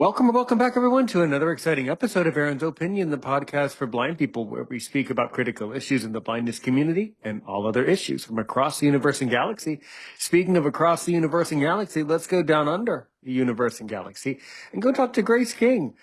Welcome and welcome back, everyone, to another exciting episode of Aaron's Opinion, the podcast for blind people, where we speak about critical issues in the blindness community and all other issues from across the universe and galaxy. Speaking of across the universe and galaxy, let's go down under the universe and galaxy and go talk to Grace King.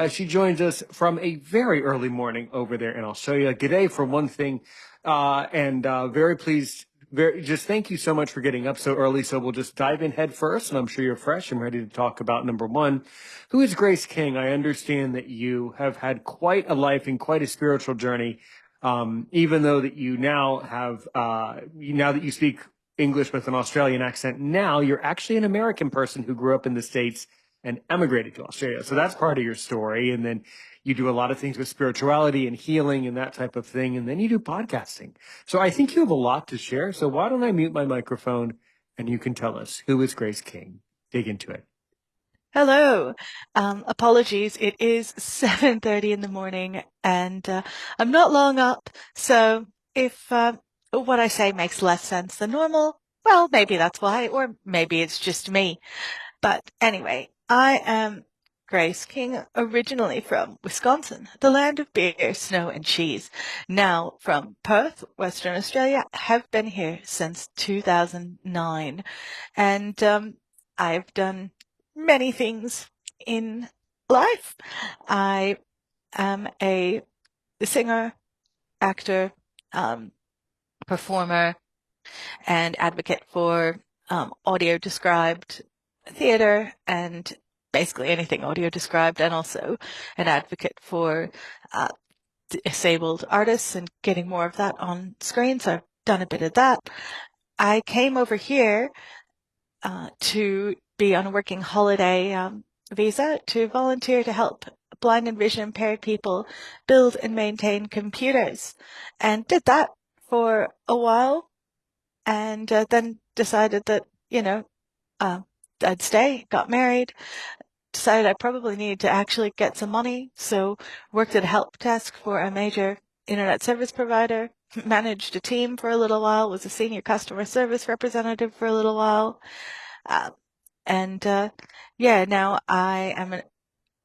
She joins us from a very early morning over there, and I'll show you. G'day for one thing, and very pleased. Just thank you so much for getting up so early. So we'll just dive in head first, and I'm sure you're fresh and ready to talk about number one. Who is Grace King? I understand that you have had quite a life and quite a spiritual journey. Even though that you now have, now that you speak English with an Australian accent, now you're actually an American person who grew up in the States and emigrated to Australia. So that's part of your story. And then you do a lot of things with spirituality and healing and that type of thing. And then you do podcasting. So I think you have a lot to share. So why don't I mute my microphone and you can tell us, who is Grace King? Dig into it. Hello. Apologies. It is 7:30 in the morning and I'm not long up. So if what I say makes less sense than normal, well, maybe that's why, or maybe it's just me. But anyway, I am Grace King, originally from Wisconsin, the land of beer, snow, and cheese. Now from Perth, Western Australia, have been here since 2009. And I've done many things in life. I am a singer, actor, um, performer, and advocate for audio described theater and basically anything audio described, and also an advocate for uh, disabled artists and getting more of that on screen. So I've done a bit of that. I came over here to be on a working holiday visa to volunteer to help blind and vision impaired people build and maintain computers, and did that for a while, and then decided that, I'd stay, got married, decided I probably needed to actually get some money, so worked at a help desk for a major internet service provider, managed a team for a little while, was a senior customer service representative for a little while. Uh, and yeah, now I am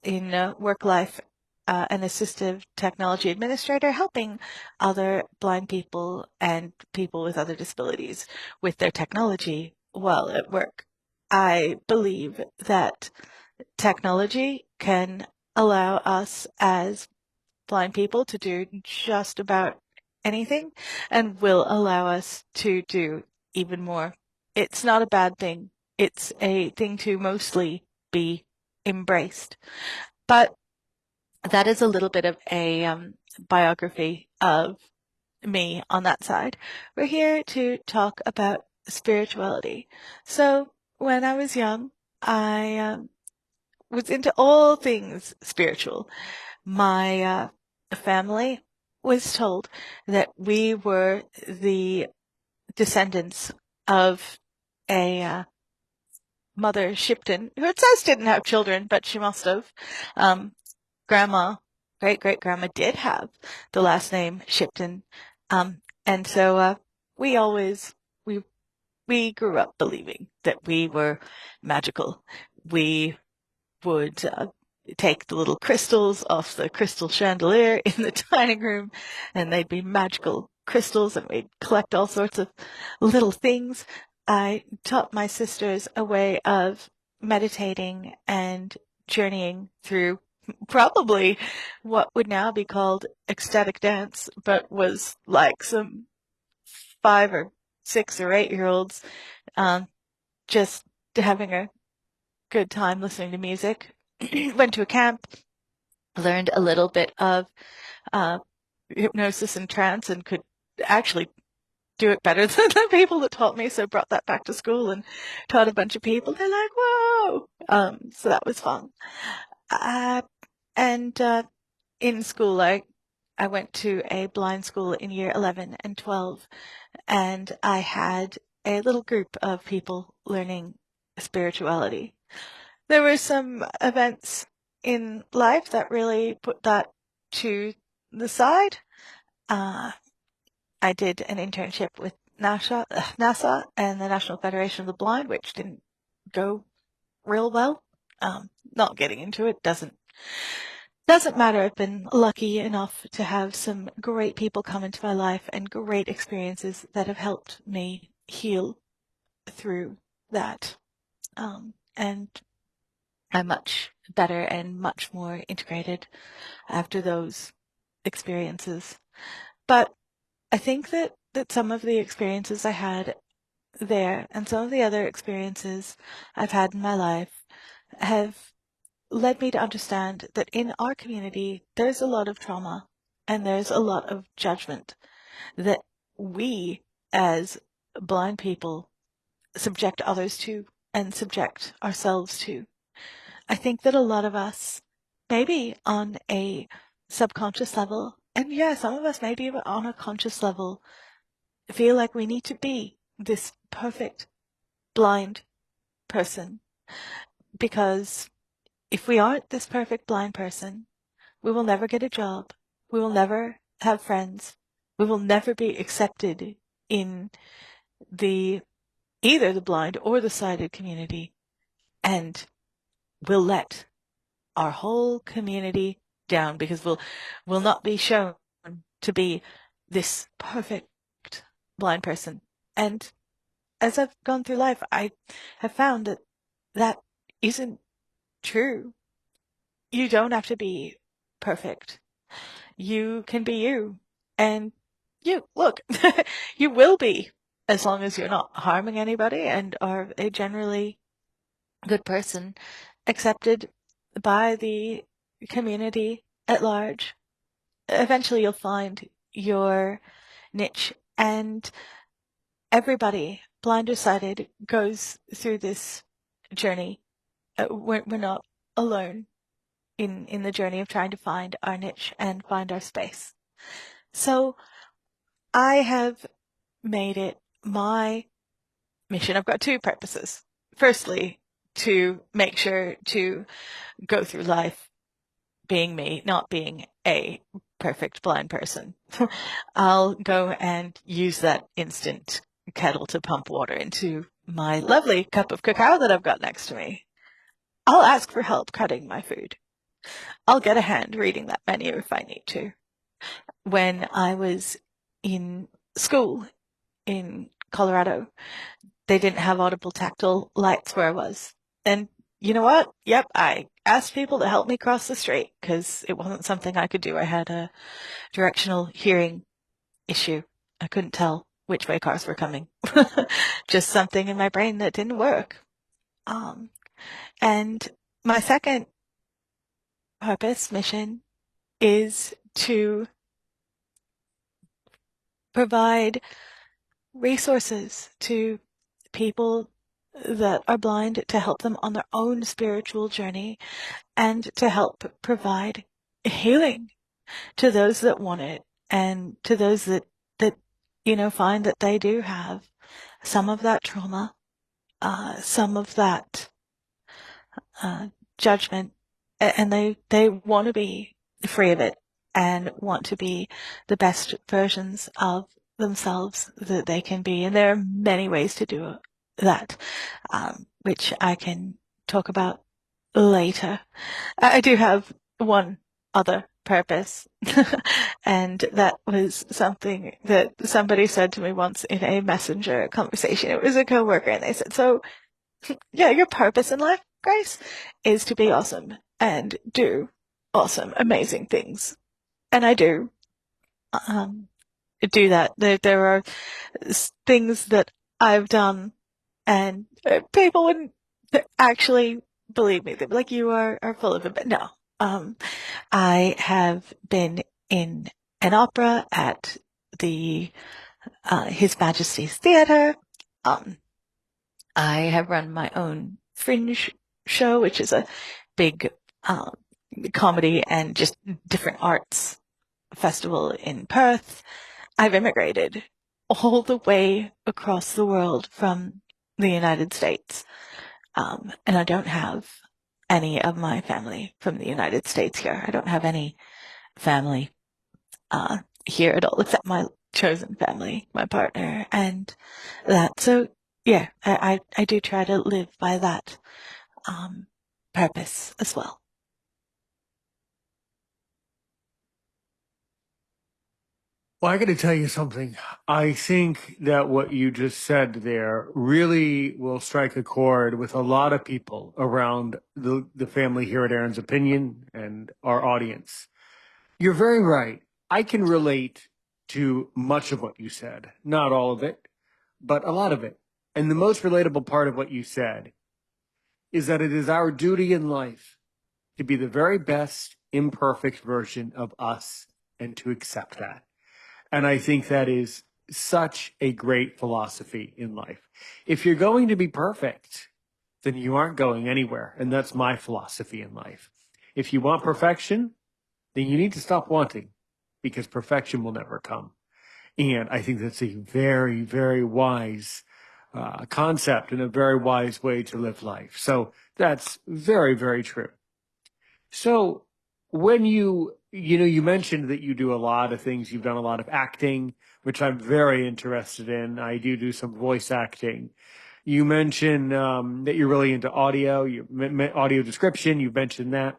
in work life an assistive technology administrator, helping other blind people and people with other disabilities with their technology while at work. I believe that technology can allow us as blind people to do just about anything and will allow us to do even more. It's not a bad thing. It's a thing to mostly be embraced. But that is a little bit of a biography of me on that side. We're here to talk about spirituality. So when I was young, I was into all things spiritual. My family was told that we were the descendants of a Mother Shipton, who it says didn't have children, but she must have. Grandma, great-great-grandma did have the last name Shipton. And so we always, we, we grew up believing that we were magical. We would take the little crystals off the crystal chandelier in the dining room, and they'd be magical crystals, and we'd collect all sorts of little things. I taught my sisters a way of meditating and journeying through probably what would now be called ecstatic dance, but was like some 5 or 6 or 8 year olds um, just having a good time listening to music. Went to a camp, learned a little bit of uh, hypnosis and trance, and could actually do it better than the people that taught me. So brought that back to school and taught a bunch of people. They're like, "Whoa!" So that was fun. Uh, and in school, I went to a blind school in year 11 and 12, and I had a little group of people learning spirituality. There were some events in life that really put that to the side. Uh, I did an internship with NASA and the National Federation of the Blind, which didn't go real well. Not getting into it doesn't matter. I've been lucky enough to have some great people come into my life and great experiences that have helped me heal through that. And I'm much better and much more integrated after those experiences. But I think that some of the experiences I had there and some of the other experiences I've had in my life have led me to understand that in our community, there's a lot of trauma and there's a lot of judgment that we as blind people subject others to and subject ourselves to. I think that a lot of us, maybe on a subconscious level, and yeah, some of us maybe on a conscious level, feel like we need to be this perfect blind person, because if we aren't this perfect blind person, we will never get a job. We will never have friends. We will never be accepted in the either the blind or the sighted community, and we'll let our whole community down because we'll not be shown to be this perfect blind person. And as I've gone through life, I have found that that isn't true. You don't have to be perfect. You can be you. And look, you will be, as long as you're not harming anybody and are a generally good person, accepted by the community at large. Eventually you'll find your niche, and everybody, blind or sighted, goes through this journey. We're not alone in the journey of trying to find our niche and find our space. So I have made it my mission. I've got two purposes. Firstly, to make sure to go through life being me, not being a perfect blind person. I'll go and use that instant kettle to pump water into my lovely cup of cacao that I've got next to me. I'll ask for help cutting my food. I'll get a hand reading that menu if I need to. When I was in school in Colorado, they didn't have audible tactile lights where I was. And you know what? Yep, I asked people to help me cross the street because it wasn't something I could do. I had a directional hearing issue. I couldn't tell which way cars were coming. Just something in my brain that didn't work. And my second purpose, mission, is to provide resources to people that are blind to help them on their own spiritual journey and to help provide healing to those that want it and to those that find that they do have some of that trauma, some of that judgment, and they want to be free of it and want to be the best versions of themselves that they can be. And there are many ways to do that, which I can talk about later. I do have one other purpose, and that was something that somebody said to me once in a messenger conversation. It was a coworker, and they said, "So, yeah, your purpose in life, Grace, is to be awesome and do awesome, amazing things." And I do do that. There are things that I've done, and people wouldn't actually believe me. They'd be like, "You are full of it." But no, I have been in an opera at the His Majesty's Theatre. I have run my own Fringe show, which is a big comedy and just different arts festival in Perth. I've immigrated all the way across the world from the United States, and I don't have any of my family from the United States here. I don't have any family here at all, except my chosen family, my partner, and that. So yeah, I do try to live by that purpose as well. Well, I got to tell you something. I think that what you just said there really will strike a chord with a lot of people around the family here at Aaron's Opinion and our audience. You're very right. I can relate to much of what you said, not all of it, but a lot of it. And the most relatable part of what you said is that it is our duty in life to be the very best imperfect version of us and to accept that. And I think that is such a great philosophy in life. If you're going to be perfect, then you aren't going anywhere. And that's my philosophy in life. If you want perfection, then you need to stop wanting because perfection will never come. And I think that's a very, very wise concept and a very wise way to live life. So that's very, very true. So when you mentioned that you do a lot of things, you've done a lot of acting, which I'm very interested in. I do some voice acting. You mentioned that you're really into audio, audio description. You mentioned that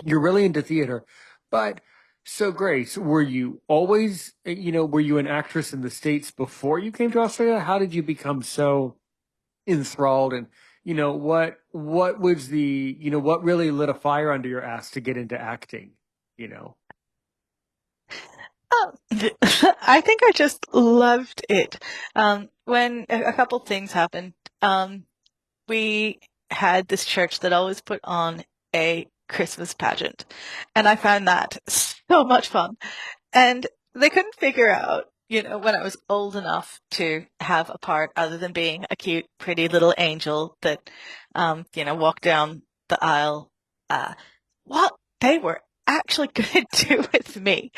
you're really into theater, but so Grace, were you always, were you an actress in the States before you came to Australia? How did you become so enthralled and what was what really lit a fire under your ass to get into acting you know Um, I think I just loved it. When a couple things happened, we had this church that always put on a Christmas pageant, and I found that so much fun. And they couldn't figure out, when I was old enough to have a part other than being a cute, pretty little angel that, walked down the aisle, uh, what they were actually going to do with me.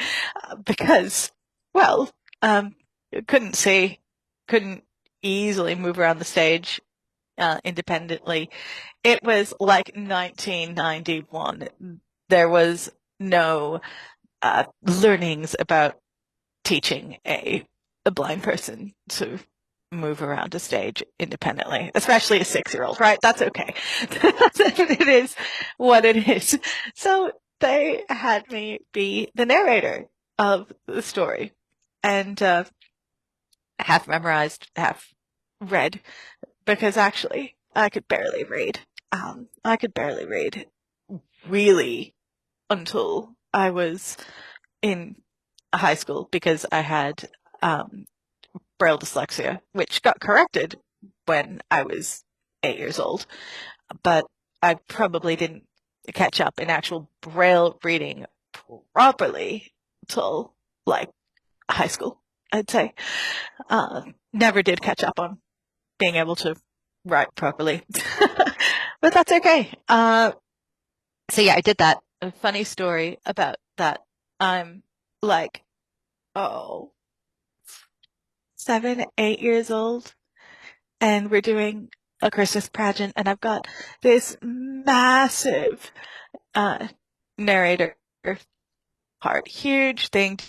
Because, well, couldn't see, couldn't easily move around the stage, independently. It was like 1991. There was no, learnings about teaching a blind person to move around a stage independently, especially a 6-year-old, right? That's okay. It is what it is. So they had me be the narrator of the story and half memorized, half read, because actually I could barely read. I could barely read really until I was in high school because I had um, Braille dyslexia, which got corrected when I was 8 years old. But I probably didn't catch up in actual Braille reading properly till like high school, I'd say. Never did catch up on being able to write properly. But that's okay. So yeah, I did that. A funny story about that. I'm like, oh, 7, 8 years old, and we're doing a Christmas pageant, and I've got this massive uh, narrator part, huge thing,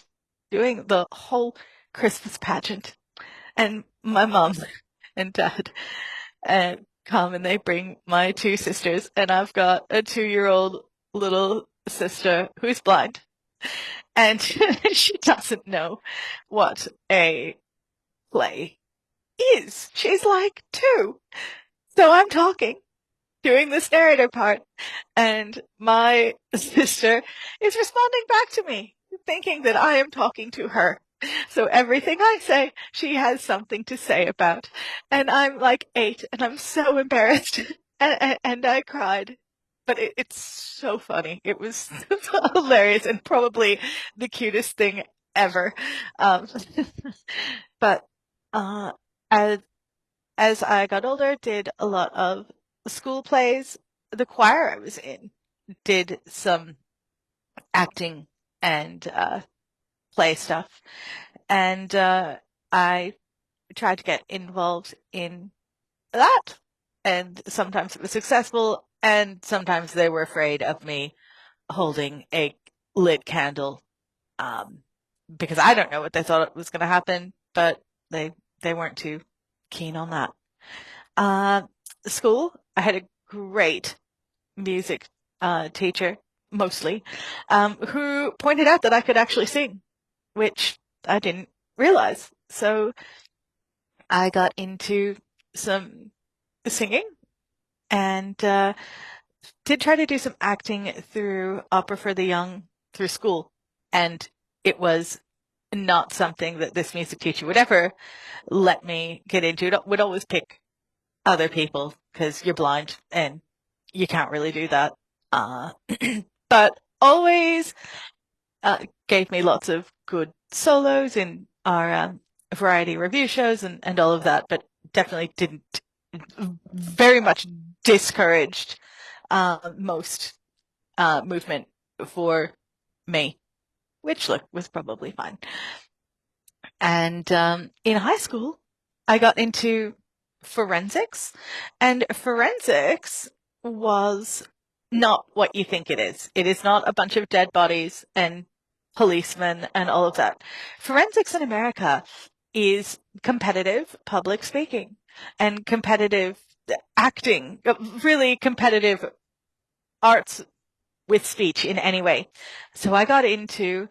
doing the whole Christmas pageant, and my mom and dad come and they bring my two sisters, and I've got a 2-year-old little sister who's blind, and she doesn't know what a play is. She's like 2. So I'm talking, doing this narrator part, and my sister is responding back to me, thinking that I am talking to her. So everything I say, she has something to say about. And I'm like 8, and I'm so embarrassed. And I cried. But it's so funny. It was hilarious and probably the cutest thing ever. Um, but uh, as as I got older, did a lot of school plays. The choir I was in did some acting and play stuff. And I tried to get involved in that. And sometimes it was successful, and sometimes they were afraid of me holding a lit candle, um, because I don't know what they thought was going to happen, but they they weren't too keen on that. Uh, School, I had a great music teacher, mostly, who pointed out that I could actually sing, which I didn't realize. So I got into some singing and did try to do some acting through Opera for the Young through school. And it was not something that this music teacher would ever let me get into. It would always pick other people because you're blind and you can't really do that. Uh, but always gave me lots of good solos in our variety review shows and all of that, but definitely didn't very much discouraged most movement for me, which look was probably fine. And in high school, I got into forensics, and forensics was not what you think it is. It is not a bunch of dead bodies and policemen and all of that. Forensics in America is competitive public speaking and competitive acting, really competitive arts with speech in any way. So I got into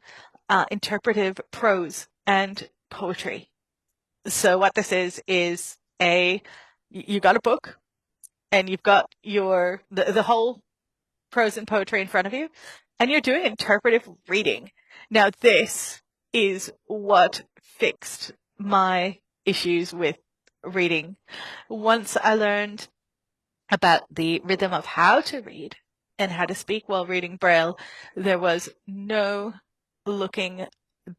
interpretive prose and poetry. So what this is you got a book and you've got the whole prose and poetry in front of you and you're doing interpretive reading. Now this is what fixed my issues with reading. Once I learned about the rhythm of how to read and how to speak while reading Braille, there was no looking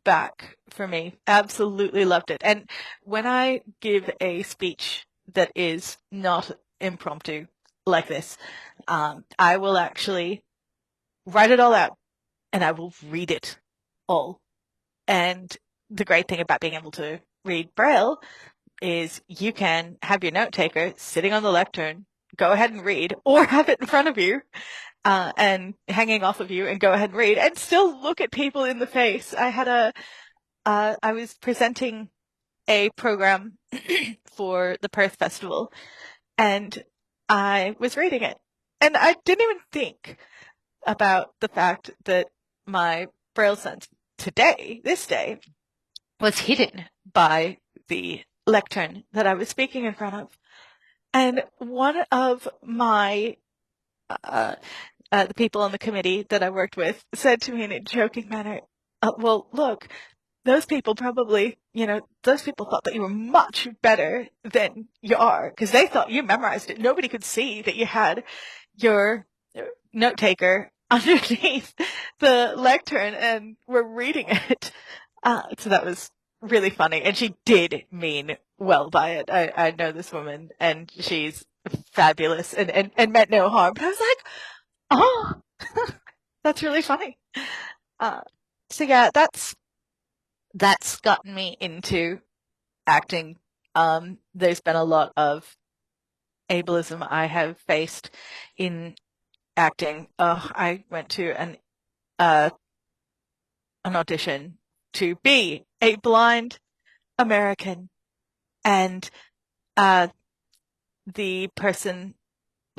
back for me. Absolutely loved it. And when I give a speech that is not impromptu like this, I will actually write it all out and I will read it all. And the great thing about being able to read Braille is you can have your note taker sitting on the lectern, go ahead and read, or have it in front of you and hanging off of you and go ahead and read and still look at people in the face. I was presenting a program for the Perth Festival and I was reading it and I didn't even think about the fact that my Braille sense this day, was hidden by the lectern that I was speaking in front of. And one of my the people on the committee that I worked with said to me in a joking manner, well, look, those people probably, those people thought that you were much better than you are because they thought you memorized it. Nobody could see that you had your note taker underneath the lectern and were reading it. So that was really funny. And she did mean well by it. I know this woman and she's fabulous and meant no harm. But I was like, oh, that's really funny. So yeah, that's gotten me into acting. There's been a lot of ableism I have faced in acting. I went to an audition to be a blind American, and the person,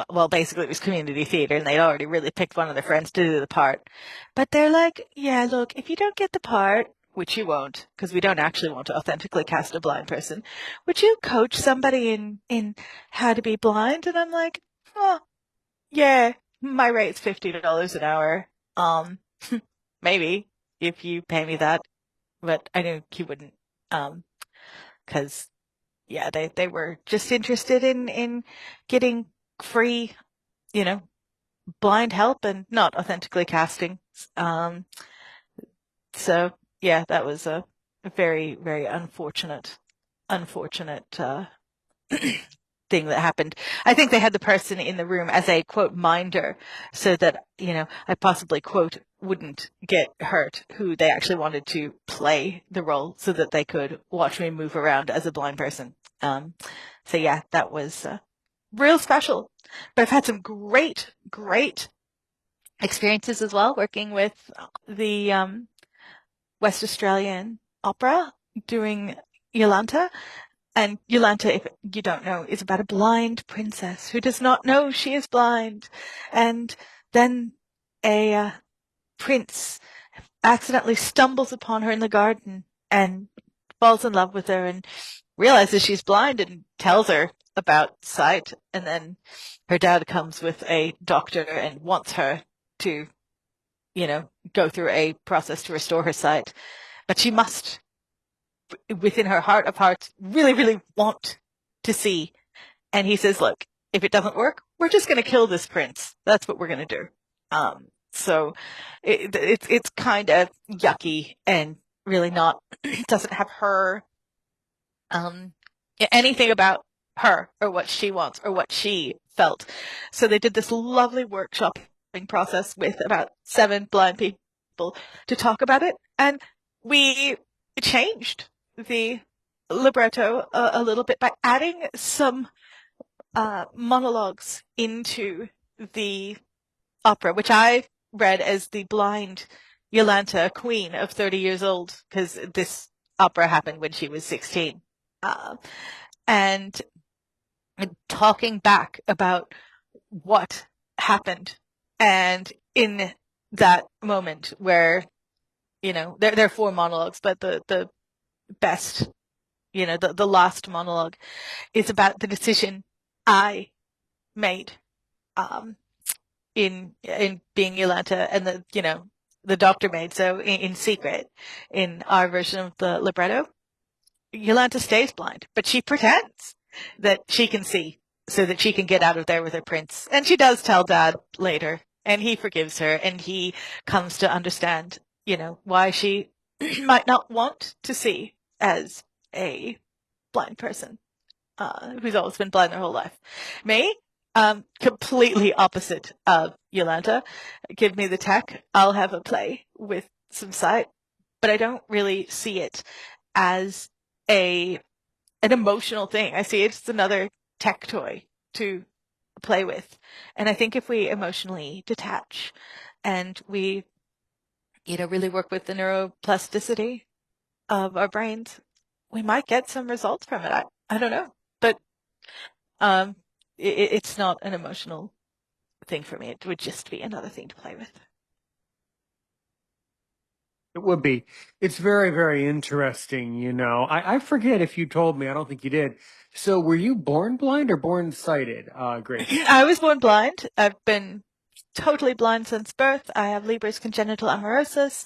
well, basically it was community theater, and they'd already really picked one of their friends to do the part. But they're like, yeah, look, if you don't get the part, which you won't, because we don't actually want to authentically cast a blind person, would you coach somebody in how to be blind? And I'm like, oh, yeah, my rate's $50 an hour. Maybe if you pay me that, but I knew he wouldn't. Because yeah, they were just interested in getting free, blind help and not authentically casting. So yeah, that was a very, very unfortunate thing that happened. I think they had the person in the room as a quote minder so that, I possibly quote wouldn't get hurt who they actually wanted to play the role so that they could watch me move around as a blind person. So yeah, that was real special. But I've had some great, great experiences as well working with the West Australian Opera doing Yolanta. And Yolanta, if you don't know, is about a blind princess who does not know she is blind. And then a prince accidentally stumbles upon her in the garden and falls in love with her and realizes she's blind and tells her about sight. And then her dad comes with a doctor and wants her to, go through a process to restore her sight. But she must, within her heart of hearts, really, really want to see. And he says, look, if it doesn't work, we're just going to kill this prince. That's what we're going to do. So it's kind of yucky and really not, doesn't have her, anything about her or what she wants or what she felt. So they did this lovely workshopping process with about 7 blind people to talk about it. And we changed the libretto a little bit by adding some monologues into the opera, which I read as the blind Yolanta, queen of 30 years old, because this opera happened when she was 16. And talking back about what happened. And in that moment where, there are 4 monologues, but the best, the last monologue is about the decision I made, in being Yolanta and the doctor made. So in secret, in our version of the libretto, Yolanta stays blind, but she pretends that she can see so that she can get out of there with her prince. And she does tell Dad later, and he forgives her, and he comes to understand, why she might not want to see as a blind person, who's always been blind their whole life. Me, completely opposite of Yolanta. Give me the tech, I'll have a play with some sight, but I don't really see it as an emotional thing. I see it's another tech toy to play with. And I think if we emotionally detach and we, really work with the neuroplasticity of our brains, we might get some results from it. I don't know, but it's not an emotional thing for me. It would just be another thing to play with. It would be. It's very, very interesting. I forget if you told me. I don't think you did. So were you born blind or born sighted, Grace? I was born blind. I've been totally blind since birth. I have Leber's congenital amaurosis.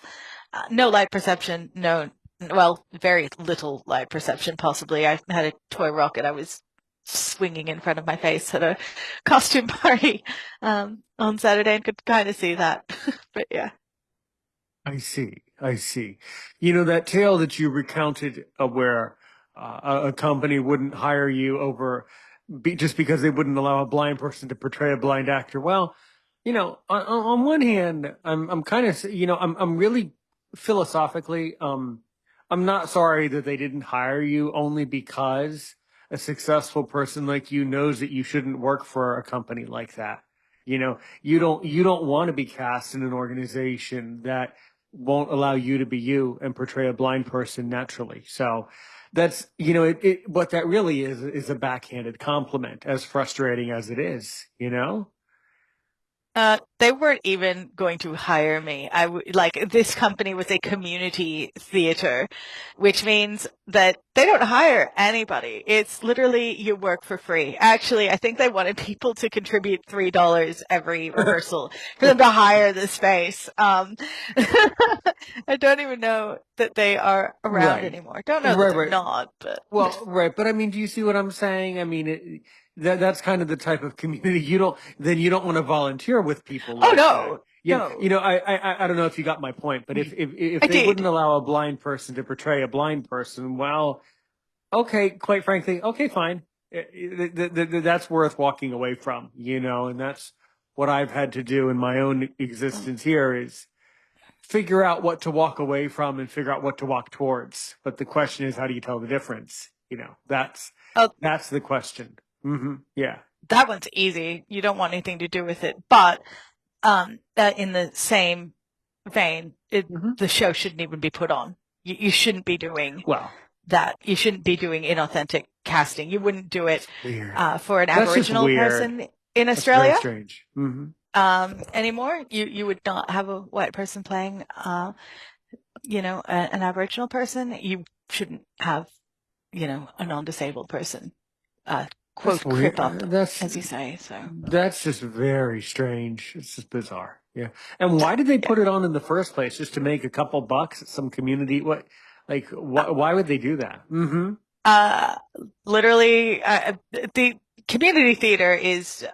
No light perception. No, well, very little light perception, possibly. I had a toy rocket I was swinging in front of my face at a costume party on Saturday and could kind of see that. But yeah. I see. I see. That tale that you recounted, where a company wouldn't hire you just because they wouldn't allow a blind person to portray a blind actor. Well, on one hand, I'm kind of, I'm really philosophically, I'm not sorry that they didn't hire you, only because a successful person like you knows that you shouldn't work for a company like that. You don't want to be cast in an organization that won't allow you to be you and portray a blind person naturally. So that's, what that really is a backhanded compliment, as frustrating as it is. They weren't even going to hire me. This company was a community theater, which means that they don't hire anybody. It's literally you work for free. Actually, I think they wanted people to contribute $3 every rehearsal for them to hire the space. I don't even know that they are around anymore. Don't know that they're not, but. Well, right. But I mean, do you see what I'm saying? I mean, that's kind of the type of community you don't want to volunteer with people like no. that. No. I don't know if you got my point, but if I they wouldn't allow a blind person to portray a blind person, well, okay, quite frankly, okay, fine. That's worth walking away from, and that's what I've had to do in my own existence here, is figure out what to walk away from and figure out what to walk towards. But the question is, how do you tell the difference? That's the question. Yeah. That one's easy. You don't want anything to do with it. But in the same vein, the show shouldn't even be put on. You shouldn't be doing that. You shouldn't be doing inauthentic casting. You wouldn't do it Weird. for an That's just Aboriginal weird. person in That's very Australia strange. anymore. You would not have a white person playing, an Aboriginal person. You shouldn't have, a non-disabled person, That's quote, crip up, weird. as you say. So, That's just very strange. It's just bizarre. Yeah. And why did they yeah. put it on in the first place? Just to make a couple bucks at some community? What? Like, why would they do that? Mm-hmm. Uh, literally, the community theater is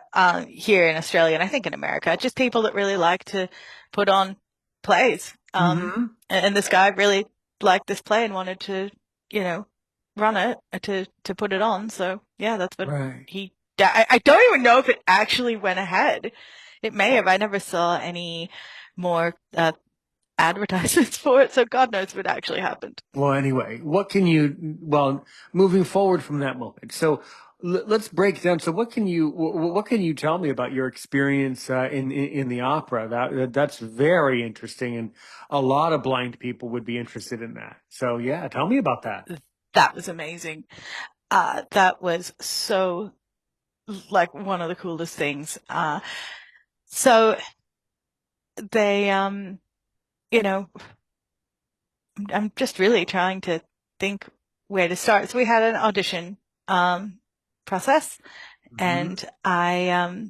here in Australia and I think in America, just people that really like to put on plays. Mm-hmm. And this guy really liked this play and wanted to, you know, run it to put it on. So yeah, that's what Right. I don't even know if it actually went ahead. It may have. I never saw any more advertisements for it, so God knows what actually happened. Well, anyway, moving forward from that moment. So let's break down. So what can you tell me about your experience in the opera? That's very interesting, and a lot of blind people would be interested in that. So yeah, tell me about that. That was amazing. That was so like one of the coolest things. So they, you know, I'm just really trying to think where to start. So we had an audition, process Hmm. and I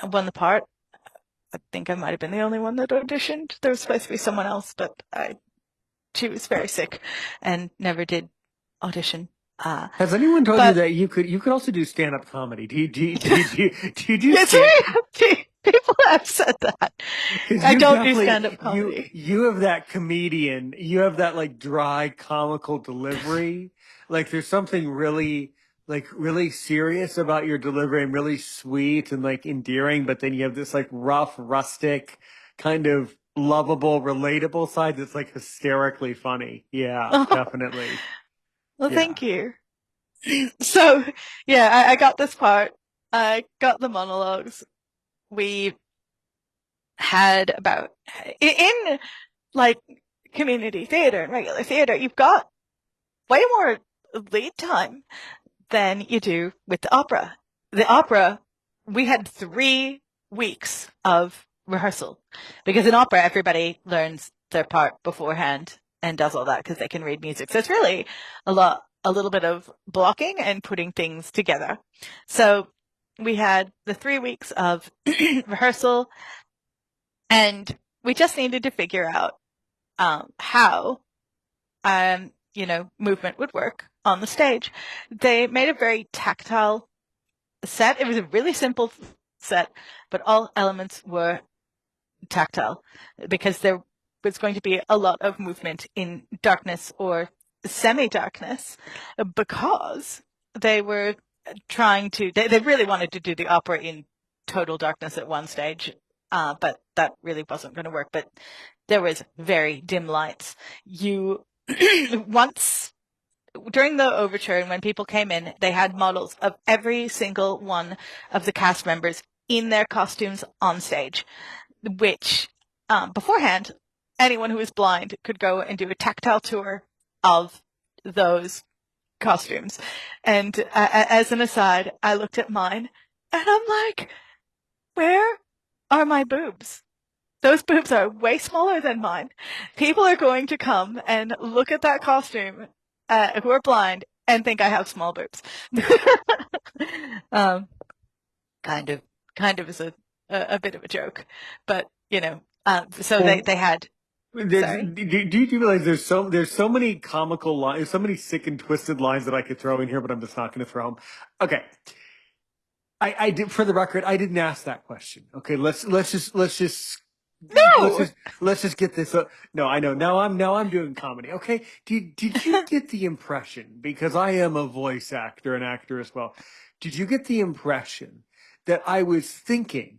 won the part. I think I might have been the only one that auditioned. There was supposed to be someone else, but she was very sick and never did audition. Uh, Has anyone told you but that you could also do stand-up comedy? Do you do yes, stand? people have said that. Because I you don't do stand-up definitely comedy. you have that comedian, you have that like dry comical delivery. Like there's something really serious about your delivery and really sweet and like endearing, but then you have this like rough, rustic, kind of lovable, relatable side that's like hysterically funny. Yeah, definitely. Well, Yeah. thank you. So, yeah, I got this part. I got the monologues. We had about in like community theater and regular theater, you've got way more lead time than you do with the opera. The opera, we had 3 weeks of rehearsal because in opera, everybody learns their part beforehand and does all that because they can read music. So it's really a little bit of blocking and putting things together. So we had the 3 weeks of rehearsal and we just needed to figure out how movement would work on the stage. They made a very tactile set. It was a really simple set, but all elements were tactile because there was going to be a lot of movement in darkness or semi-darkness because they were they really wanted to do the opera in total darkness at one stage. But that really wasn't going to work. But there was very dim lights. You once during the overture and when people came in, they had models of every single one of the cast members in their costumes on stage, which beforehand, anyone who was blind could go and do a tactile tour of those costumes. And as an aside, I looked at mine and I'm like, where are my boobs? Those boobs are way smaller than mine. People are going to come and look at that costume, who are blind and think I have small boobs. um, kind of, kind of is a bit of a joke, but so Well, they had, sorry. do you realize there's so many comical lines, so many sick and twisted lines that I could throw in here, but I'm just not going to throw them. Okay, I did for the record, I didn't ask that question. Okay, let's No! just let's just get this up. No, I know now I'm doing comedy. Okay, did you get the impression, because I am a voice actor and actor as well? Did you get the impression that I was thinking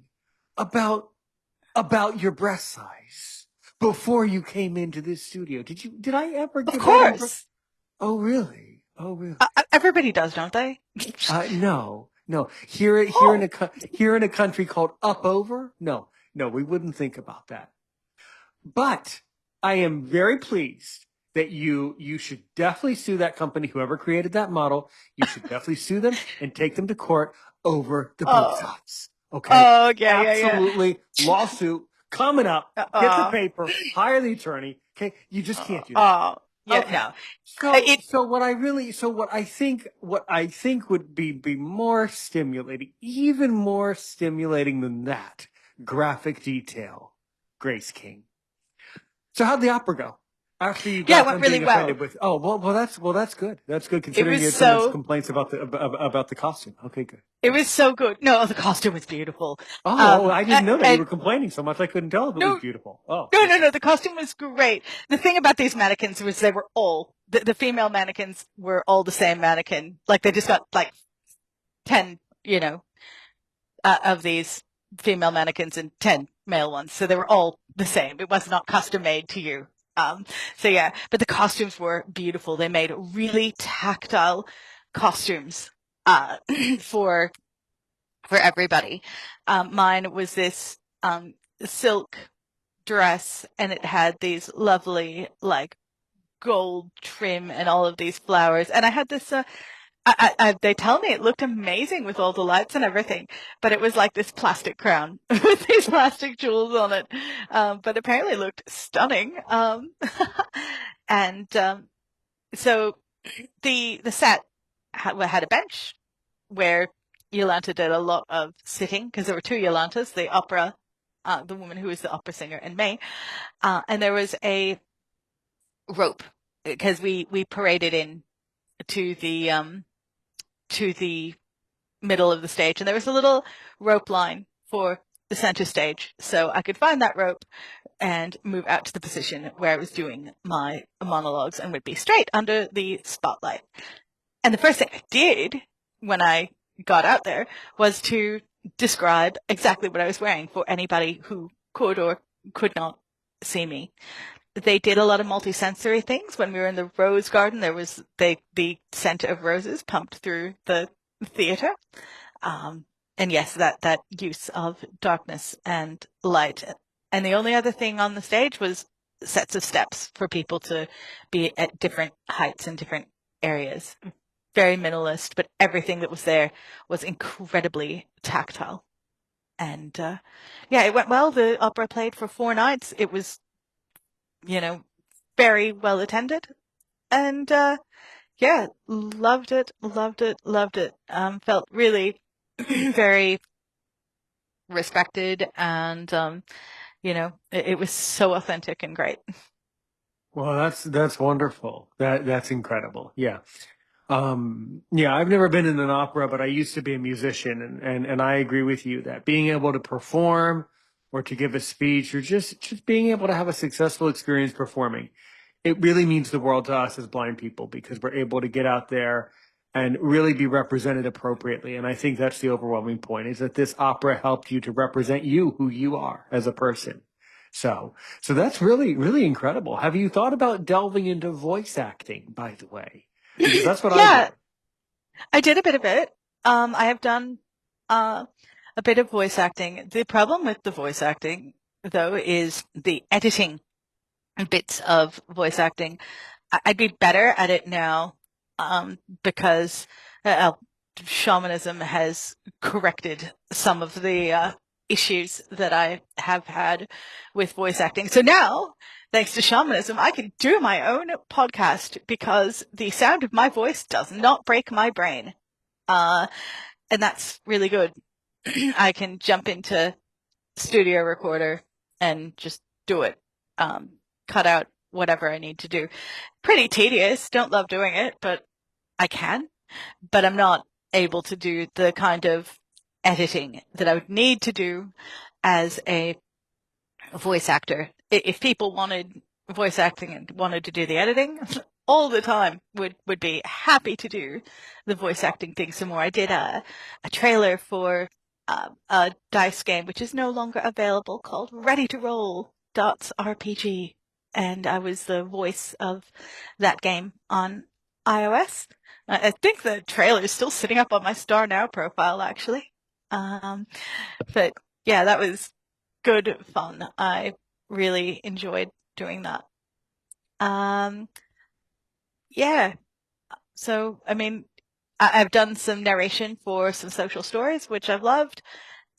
about your breast size before you came into this studio? Did I ever Of get that impression? course! Oh, really? Oh, really? Everybody does, don't they? No, no. Oh, Here in a country called Upover, no, we wouldn't think about that. But I am very pleased that you should definitely sue that company, whoever created that model. You should definitely sue them and take them to court over the bow Oh, ties. Okay? oh, yeah. Absolutely. Lawsuit coming up. Get the paper, hire the attorney. Okay? You just can't do that. Oh, yeah, Okay. no. So, what I think would be more stimulating, even more stimulating than that, graphic detail, Grace King. So how'd the opera go? After you Yeah, it got went done really being offended well. with, that's good. That's good It considering was you had so much so, complaints about the costume. Okay, good. it was so good. No, the costume was beautiful. Oh, I didn't know that you were And complaining so much. I couldn't tell if it was no, beautiful. Oh, no, no, okay. no. The costume was great. The thing about these mannequins was they were all the female mannequins were all the same mannequin. Like they just got like 10, of these female mannequins and 10 male ones. So they were all the same. It was not custom made to you. So yeah, but the costumes were beautiful. They made really tactile costumes, uh, for everybody. Mine was this, silk dress and it had these lovely, like, gold trim and all of these flowers. And I had this, they tell me it looked amazing with all the lights and everything, but it was like this plastic crown with these plastic jewels on it. But apparently it looked stunning. And, so the set had a bench where Yolanta did a lot of sitting because there were two Yolantas, the woman who was the opera singer and May. And there was a rope because we paraded in to the middle of the stage and there was a little rope line for the center stage. So I could find that rope and move out to the position where I was doing my monologues and would be straight under the spotlight. And the first thing I did when I got out there was to describe exactly what I was wearing for anybody who could or could not see me. They did a lot of multi-sensory things. When we were in the Rose Garden, there was the scent of roses pumped through the theater. And yes, that use of darkness and light. And the only other thing on the stage was sets of steps for people to be at different heights and different areas. Very minimalist, but everything that was there was incredibly tactile. And yeah, it went well. The opera played for 4 nights. It was, very well attended. And yeah, loved it, loved it, loved it. Felt really very respected and it was so authentic and great. Well, that's wonderful. That's incredible. Yeah. Yeah, I've never been in an opera, but I used to be a musician, and I agree with you that being able to perform or to give a speech or just being able to have a successful experience performing, it really means the world to us as blind people because we're able to get out there and really be represented appropriately. And I think that's the overwhelming point is that this opera helped you to represent you, who you are as a person. So that's really, really incredible. Have you thought about delving into voice acting, by the way? Because that's what I Yeah, did. I did a bit of it. I have done uh, a bit of voice acting. The problem with the voice acting, though, is the editing bits of voice acting. I'd be better at it now, because shamanism has corrected some of the issues that I have had with voice acting. So now, thanks to shamanism, I can do my own podcast because the sound of my voice does not break my brain. And that's really good. I can jump into Studio Recorder and just do it. Cut out whatever I need to do. Pretty tedious. Don't love doing it, but I can. But I'm not able to do the kind of editing that I would need to do as a voice actor. If people wanted voice acting and wanted to do the editing all the time, would be happy to do the voice acting thing some more. I did a trailer for a dice game which is no longer available called Ready to Roll Dots RPG, and I was the voice of that game on iOS. I think the trailer is still sitting up on my Star Now profile, actually. But yeah, that was good fun. I really enjoyed doing that. Um, yeah. So, I mean, I've done some narration for some social stories, which I've loved.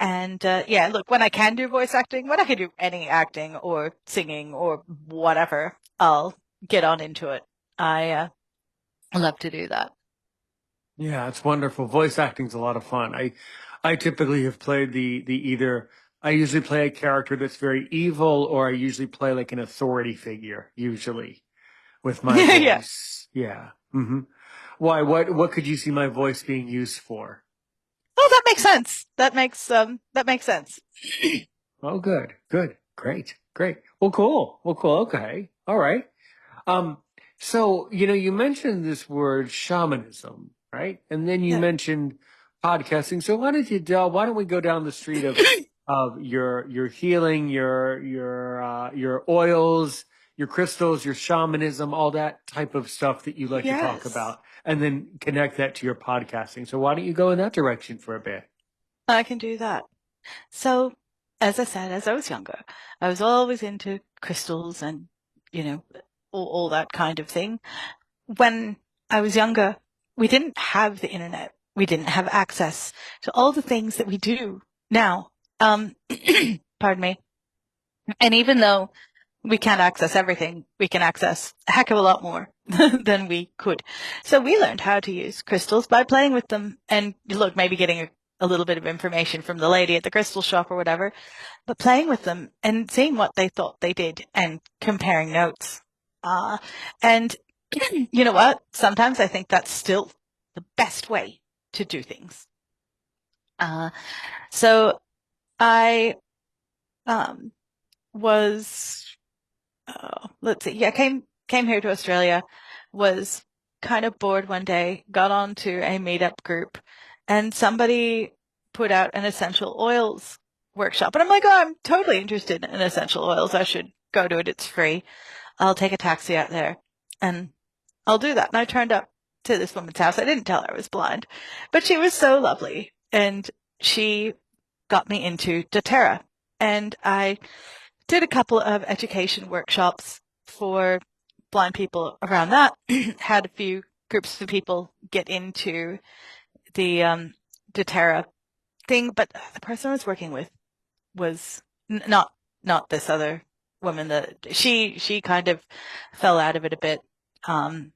And yeah, look, when I can do voice acting, when I can do any acting or singing or whatever, I'll get on into it. I love to do that. Yeah, it's wonderful. Voice acting's a lot of fun. I typically have played the either I usually play a character that's very evil, or I usually play like an authority figure, usually with my Yeah. voice. Yeah. Why? What could you see my voice being used for? Oh, that makes sense. That makes sense. Oh, good, good, great, great. Well, cool. Well, cool. Okay. All right. Um, so, you mentioned this word shamanism, right? And then you Yeah. mentioned podcasting. So why don't we go down the street of your healing, your oils, your crystals, your shamanism, all that type of stuff that you like to talk Yes, about, and then connect that to your podcasting. So why don't you go in that direction for a bit? I can do that. So, as I said, as I was younger, I was always into crystals and, you know, all that kind of thing. When I was younger, we didn't have the internet. We didn't have access to all the things that we do now. Um, pardon me. And even though we can't access everything, we can access a heck of a lot more than we could. So we learned how to use crystals by playing with them and look, maybe getting a little bit of information from the lady at the crystal shop or whatever, but playing with them and seeing what they thought they did and comparing notes. And you know what? Sometimes I think that's still the best way to do things. Uh, so I, um, was let's see. Yeah, came here to Australia, was kind of bored one day, got onto a meetup group, and somebody put out an essential oils workshop. And I'm like, oh, I'm totally interested in essential oils. I should go to it. It's free. I'll take a taxi out there and I'll do that. And I turned up to this woman's house. I didn't tell her I was blind, but she was so lovely. And she got me into doTERRA. And I did a couple of education workshops for blind people around that. Had a few groups of people get into the doTERRA thing, but the person I was working with was not this other woman. That she kind of fell out of it a bit, and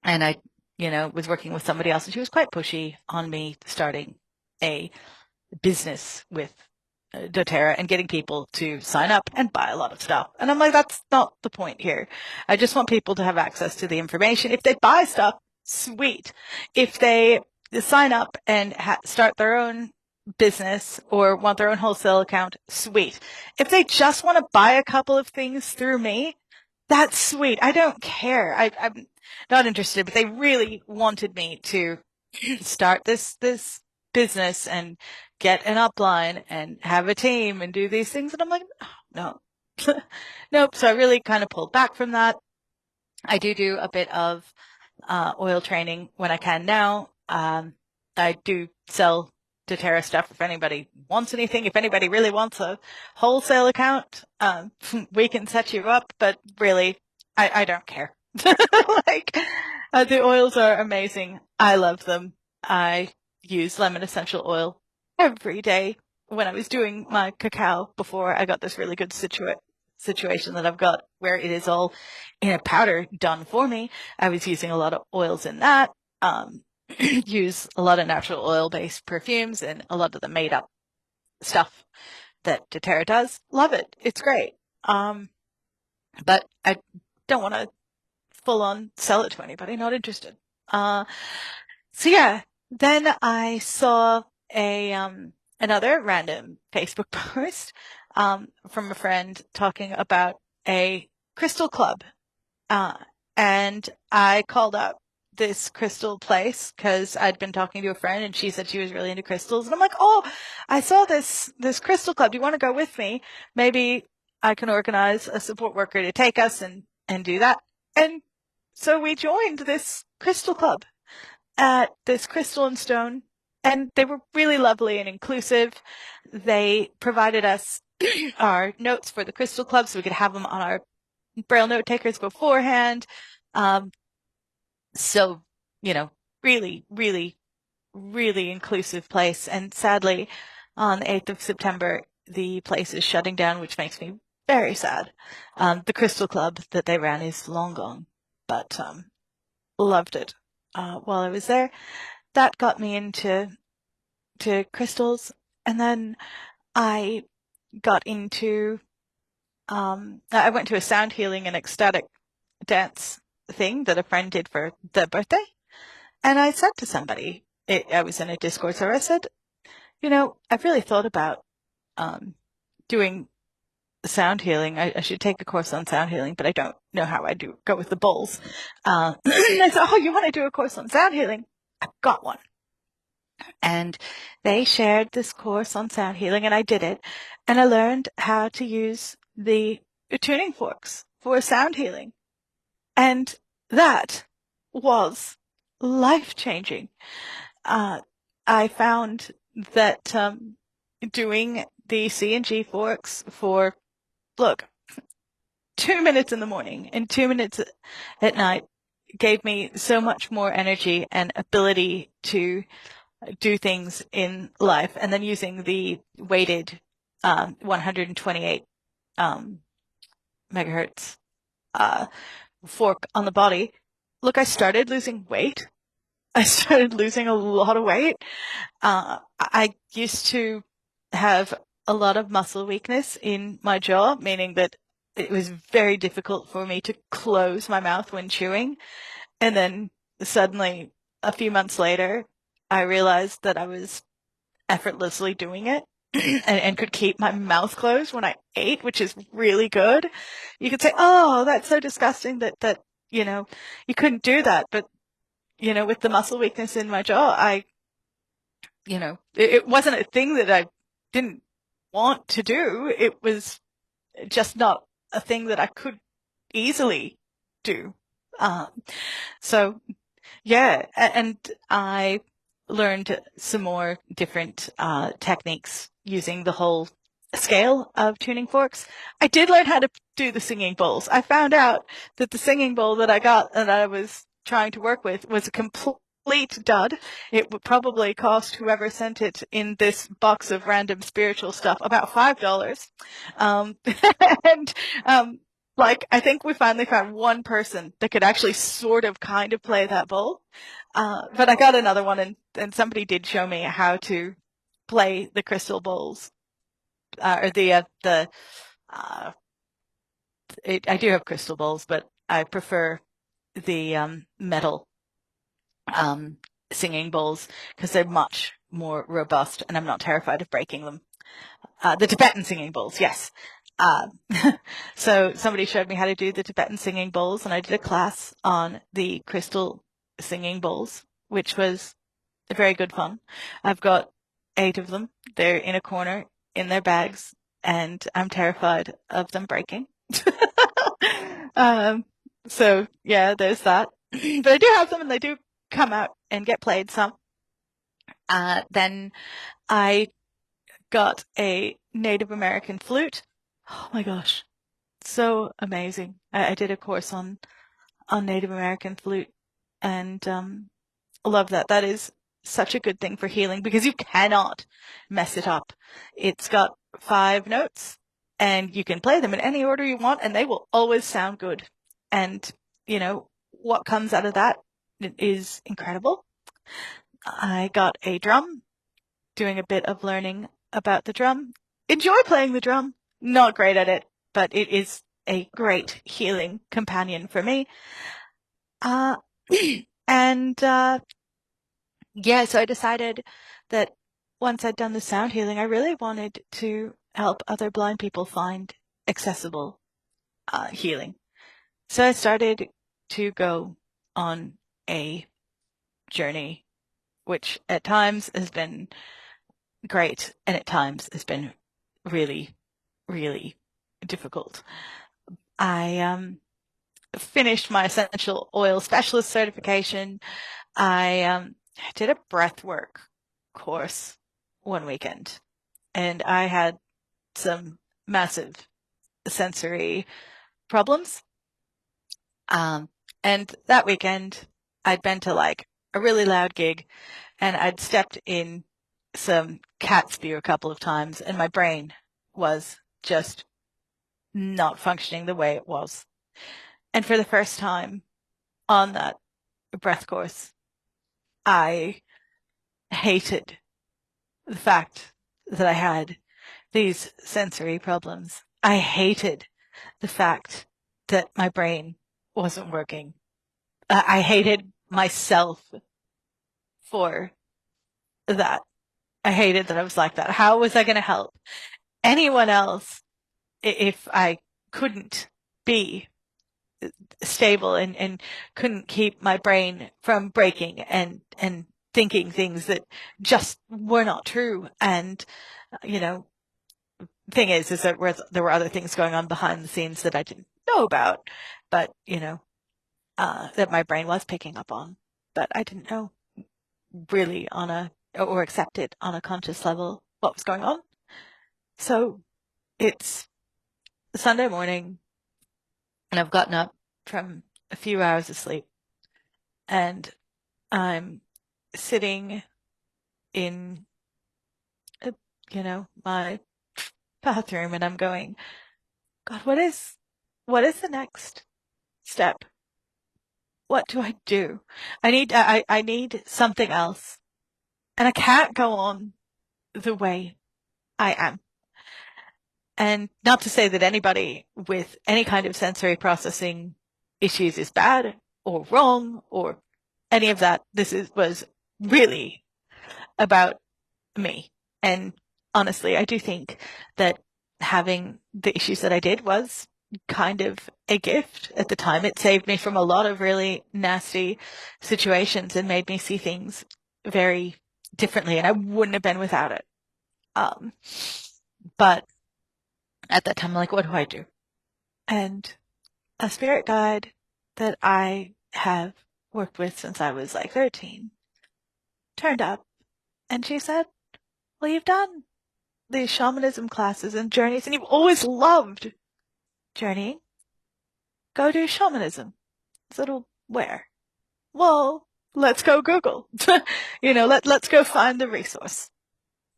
I was working with somebody else, and she was quite pushy on me starting a business with doTERRA and getting people to sign up and buy a lot of stuff. And I'm like, that's not the point here. I just want people to have access to the information. If they buy stuff, sweet. If they sign up and start their own business or want their own wholesale account, sweet. If they just want to buy a couple of things through me, that's sweet. I don't care. I'm not interested, but they really wanted me to start this business and get an upline and have a team and do these things. And I'm like, oh, no, nope. So I really kind of pulled back from that. I do a bit of oil training when I can now. I do sell doTERRA stuff if anybody wants anything. If anybody really wants a wholesale account, we can set you up. But really, I don't care. Like, the oils are amazing. I love them. I use lemon essential oil every day when I was doing my cacao before I got this really good situation that I've got where it is all in a powder done for me. I was using a lot of oils in that. Use a lot of natural oil based perfumes and a lot of the made up stuff that doTERRA does. Love it. It's great. But I don't want to full on sell it to anybody. Not interested. So yeah, then I saw a another random Facebook post from a friend talking about a crystal club. Uh, and I called up this crystal place because I'd been talking to a friend and she said she was really into crystals. And I'm like, oh, I saw this crystal club. Do you want to go with me? Maybe I can organize a support worker to take us and do that. And so we joined this crystal club at this Crystal and Stone, and they were really lovely and inclusive. They provided us our notes for the Crystal Club so we could have them on our Braille note takers beforehand. So, really, really, really inclusive place. And sadly, on the 8th of September, the place is shutting down, which makes me very sad. The Crystal Club that they ran is long gone, but loved it while I was there. That got me into crystals, and then I got into I went to a sound healing and ecstatic dance thing that a friend did for their birthday, and I said to somebody, I was in a Discord server, I said, I've really thought about doing sound healing. I should take a course on sound healing, but I don't know how I go with the bowls. I said, oh, you want to do a course on sound healing? I've got one. And they shared this course on sound healing, and I did it. And I learned how to use the tuning forks for sound healing. And that was life-changing. I found that doing the C and G forks for, look, 2 minutes in the morning and 2 minutes at night gave me so much more energy and ability to do things in life. And then using the weighted 128 megahertz fork on the body. Look, I started losing weight. I started losing a lot of weight. I used to have a lot of muscle weakness in my jaw, meaning that it was very difficult for me to close my mouth when chewing. And then suddenly, a few months later, I realized that I was effortlessly doing it and could keep my mouth closed when I ate, which is really good. You could say, oh, that's so disgusting that, you couldn't do that. But, with the muscle weakness in my jaw, it wasn't a thing that I didn't want to do. It was just not a thing that I could easily do. So yeah, and I learned some more different techniques using the whole scale of tuning forks. I did learn how to do the singing bowls. I found out that the singing bowl that I got and that I was trying to work with was a complete dud. It would probably cost whoever sent it in this box of random spiritual stuff about $5. And I think we finally found one person that could actually sort of kind of play that bowl. But I got another one, and somebody did show me how to play the crystal bowls, or I do have crystal bowls, but I prefer the metal singing bowls because they're much more robust, and I'm not terrified of breaking them. The Tibetan singing bowls, yes. So somebody showed me how to do the Tibetan singing bowls, and I did a class on the crystal singing bowls, which was very good fun. I've got 8 of them. They're in a corner in their bags, and I'm terrified of them breaking. So yeah, there's that. But I do have them, and they do come out and get played some. Then I got a Native American flute. Oh my gosh, so amazing. I did a course on Native American flute, and I love that. That is such a good thing for healing because you cannot mess it up. It's got 5 notes, and you can play them in any order you want, and they will always sound good. And what comes out of that is incredible. I got a drum, doing a bit of learning about the drum. Enjoy playing the drum. Not great at it, but it is a great healing companion for me. And yeah, so I decided that once I'd done the sound healing, I really wanted to help other blind people find accessible healing. So I started to go on a journey, which at times has been great and at times has been really, really difficult. I finished my essential oil specialist certification. I did a breathwork course one weekend, and I had some massive sensory problems. And that weekend I'd been to like a really loud gig and I'd stepped in some cat spew a couple of times and my brain was just not functioning the way it was. And for the first time on that breath course, I hated the fact that I had these sensory problems. I hated the fact that my brain wasn't working. I hated myself for that. I hated that I was like that. How was I going to help anyone else if I couldn't be stable and couldn't keep my brain from breaking and thinking things that just were not true? And, you know, thing is that there were other things going on behind the scenes that I didn't know about, but, that my brain was picking up on, but I didn't know really or accept it on a conscious level what was going on. So it's Sunday morning and I've gotten up from a few hours of sleep and I'm sitting in, my bathroom and I'm going, God, what is the next step? What do I do? I need something else and I can't go on the way I am. And not to say that anybody with any kind of sensory processing issues is bad or wrong or any of that. Was really about me. And honestly, I do think that having the issues that I did was kind of a gift at the time. It saved me from a lot of really nasty situations and made me see things very differently. And I wouldn't have been without it. But at that time, I'm like, what do I do? And a spirit guide that I have worked with since I was like 13 turned up and she said, well, you've done these shamanism classes and journeys and you've always loved journeying. Go do shamanism. I said, well, where? Well, let's go Google. Let's go find the resource.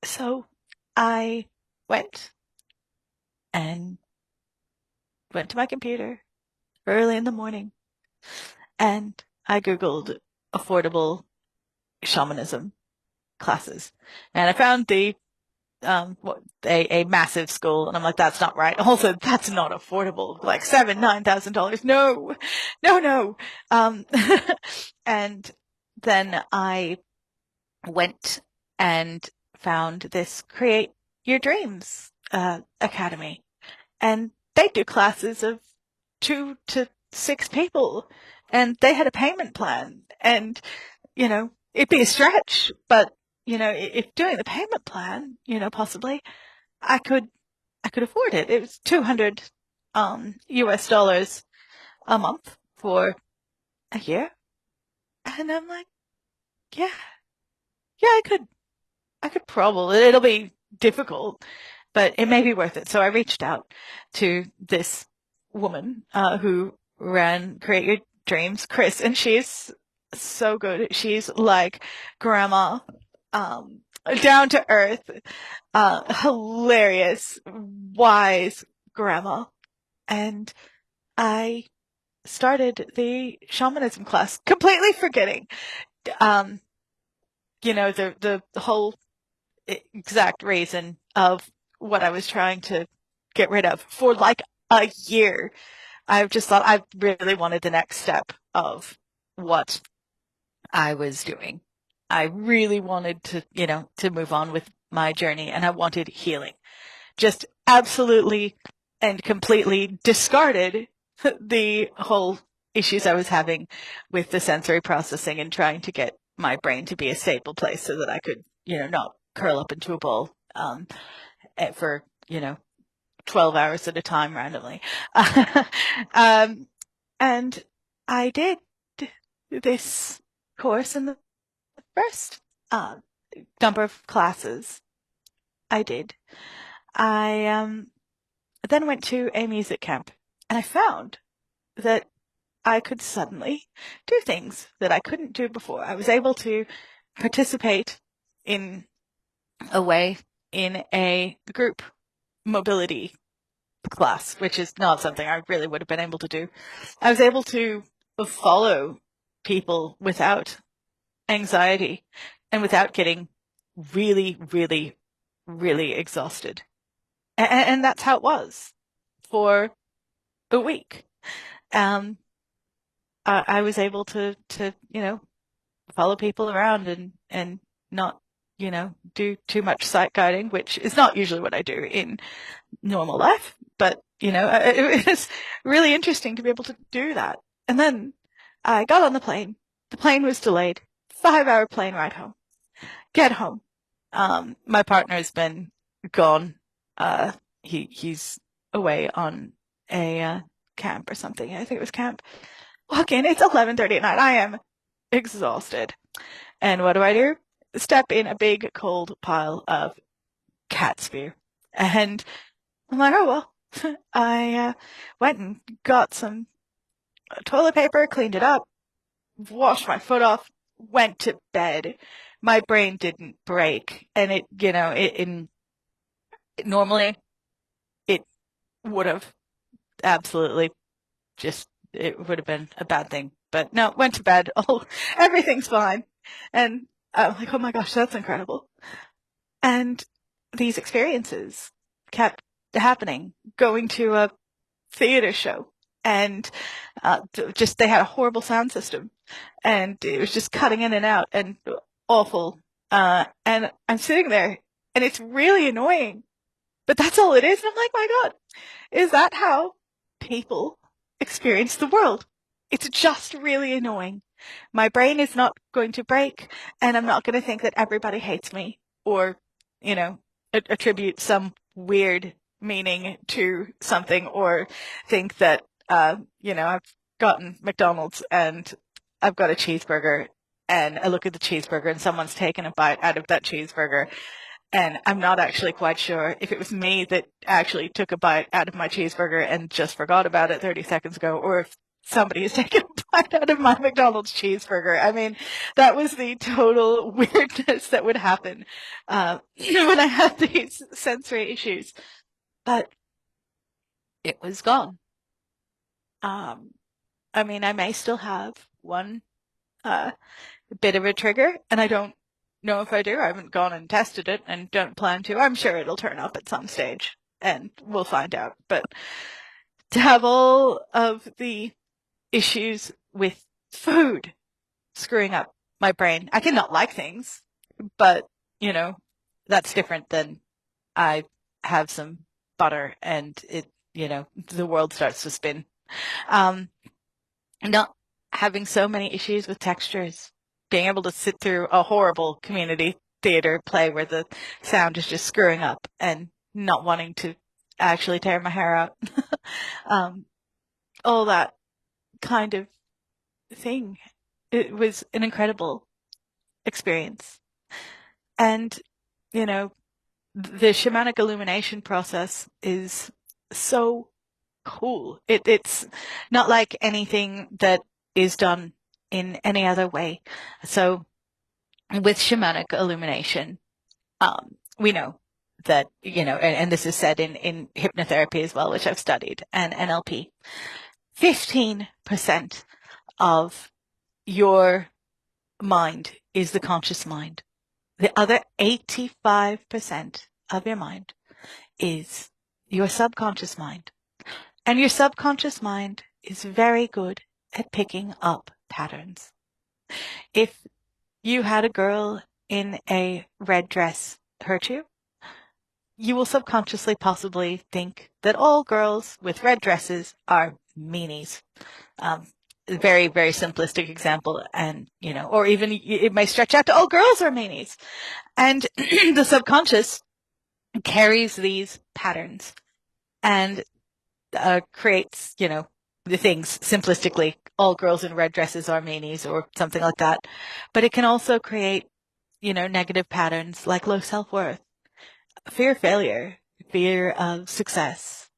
So I went and went to my computer early in the morning and I Googled affordable shamanism classes and I found a massive school and I'm like, that's not right. Also, that's not affordable. Like $9,000. No, no, no. And then I went and found this Create Your Dreams, academy and they do classes of 2 to 6 people and they had a payment plan and, it'd be a stretch, but, if doing the payment plan, possibly I could afford it. It was 200, US dollars a month for a year. And I'm like, yeah, I could probably, it'll be difficult, but it may be worth it. So I reached out to this woman, who ran Create Your Dreams, Chris, and she's so good. She's like grandma, down to earth, hilarious, wise grandma. And I started the shamanism class completely forgetting, um, the whole exact reason of what I was trying to get rid of for like a year. I've just thought I really wanted the next step of what I was doing. I really wanted to move on with my journey and I wanted healing. Just absolutely and completely discarded the whole issues I was having with the sensory processing and trying to get my brain to be a stable place so that I could, not curl up into a ball, for, 12 hours at a time randomly. And I did this course in the first, number of classes I did. I then went to a music camp And I found that I could suddenly do things that I couldn't do before. I was able to participate in a way in a group mobility class, which is not something I really would have been able to do. I was able to follow people without anxiety and without getting really, really, really exhausted. And that's how it was for a week. Um, I was able to, follow people around and not, do too much sight guiding, which is not usually what I do in normal life. But, it was really interesting to be able to do that. And then I got on the plane. The plane was delayed. 5-hour plane ride home. Get home. My partner's been gone. He's away on a camp or something. I think it was camp. Walk in. It's 11:30 at night. I am exhausted. And what do? Step in a big cold pile of cat spew. And I'm like, oh well. I went and got some toilet paper, cleaned it up, washed my foot off, went to bed. My brain didn't break, and normally it would have absolutely it would have been a bad thing. But no, went to bed. Oh, everything's fine. And I'm like, oh my gosh, that's incredible. And these experiences kept happening, going to a theater show and just they had a horrible sound system and it was just cutting in and out and awful. And I'm sitting there and it's really annoying, but that's all it is. And I'm like, my God, is that how people experience the world? It's just really annoying. My brain is not going to break and I'm not going to think that everybody hates me or, attribute some weird meaning to something or think that, I've gotten McDonald's and I've got a cheeseburger and I look at the cheeseburger and someone's taken a bite out of that cheeseburger and I'm not actually quite sure if it was me that actually took a bite out of my cheeseburger and just forgot about it 30 seconds ago, or if somebody has taken a bite out of my McDonald's cheeseburger. I mean, that was the total weirdness that would happen when I had these sensory issues. But it was gone. I mean, I may still have one bit of a trigger, and I don't know if I do. I haven't gone and tested it and don't plan to. I'm sure it'll turn up at some stage and we'll find out. But to have all of the issues with food screwing up my brain, I can not like things, but that's different than I have some butter and the world starts to spin. Not having so many issues with textures, being able to sit through a horrible community theater play where the sound is just screwing up and not wanting to actually tear my hair out. All that kind of thing. It was an incredible experience. And, the shamanic illumination process is so cool. It's not like anything that is done in any other way. So with shamanic illumination, we know that, and this is said in hypnotherapy as well, which I've studied, and NLP, 15% of your mind is the conscious mind. The other 85% of your mind is your subconscious mind. And your subconscious mind is very good at picking up patterns. If you had a girl in a red dress hurt you, you will subconsciously possibly think that all girls with red dresses are meanies. Very, very simplistic example. And, or even it may stretch out to all girls are meanies. And the subconscious carries these patterns and creates, the things simplistically, all girls in red dresses are meanies or something like that. But it can also create, negative patterns like low self-worth, fear of failure, fear of success,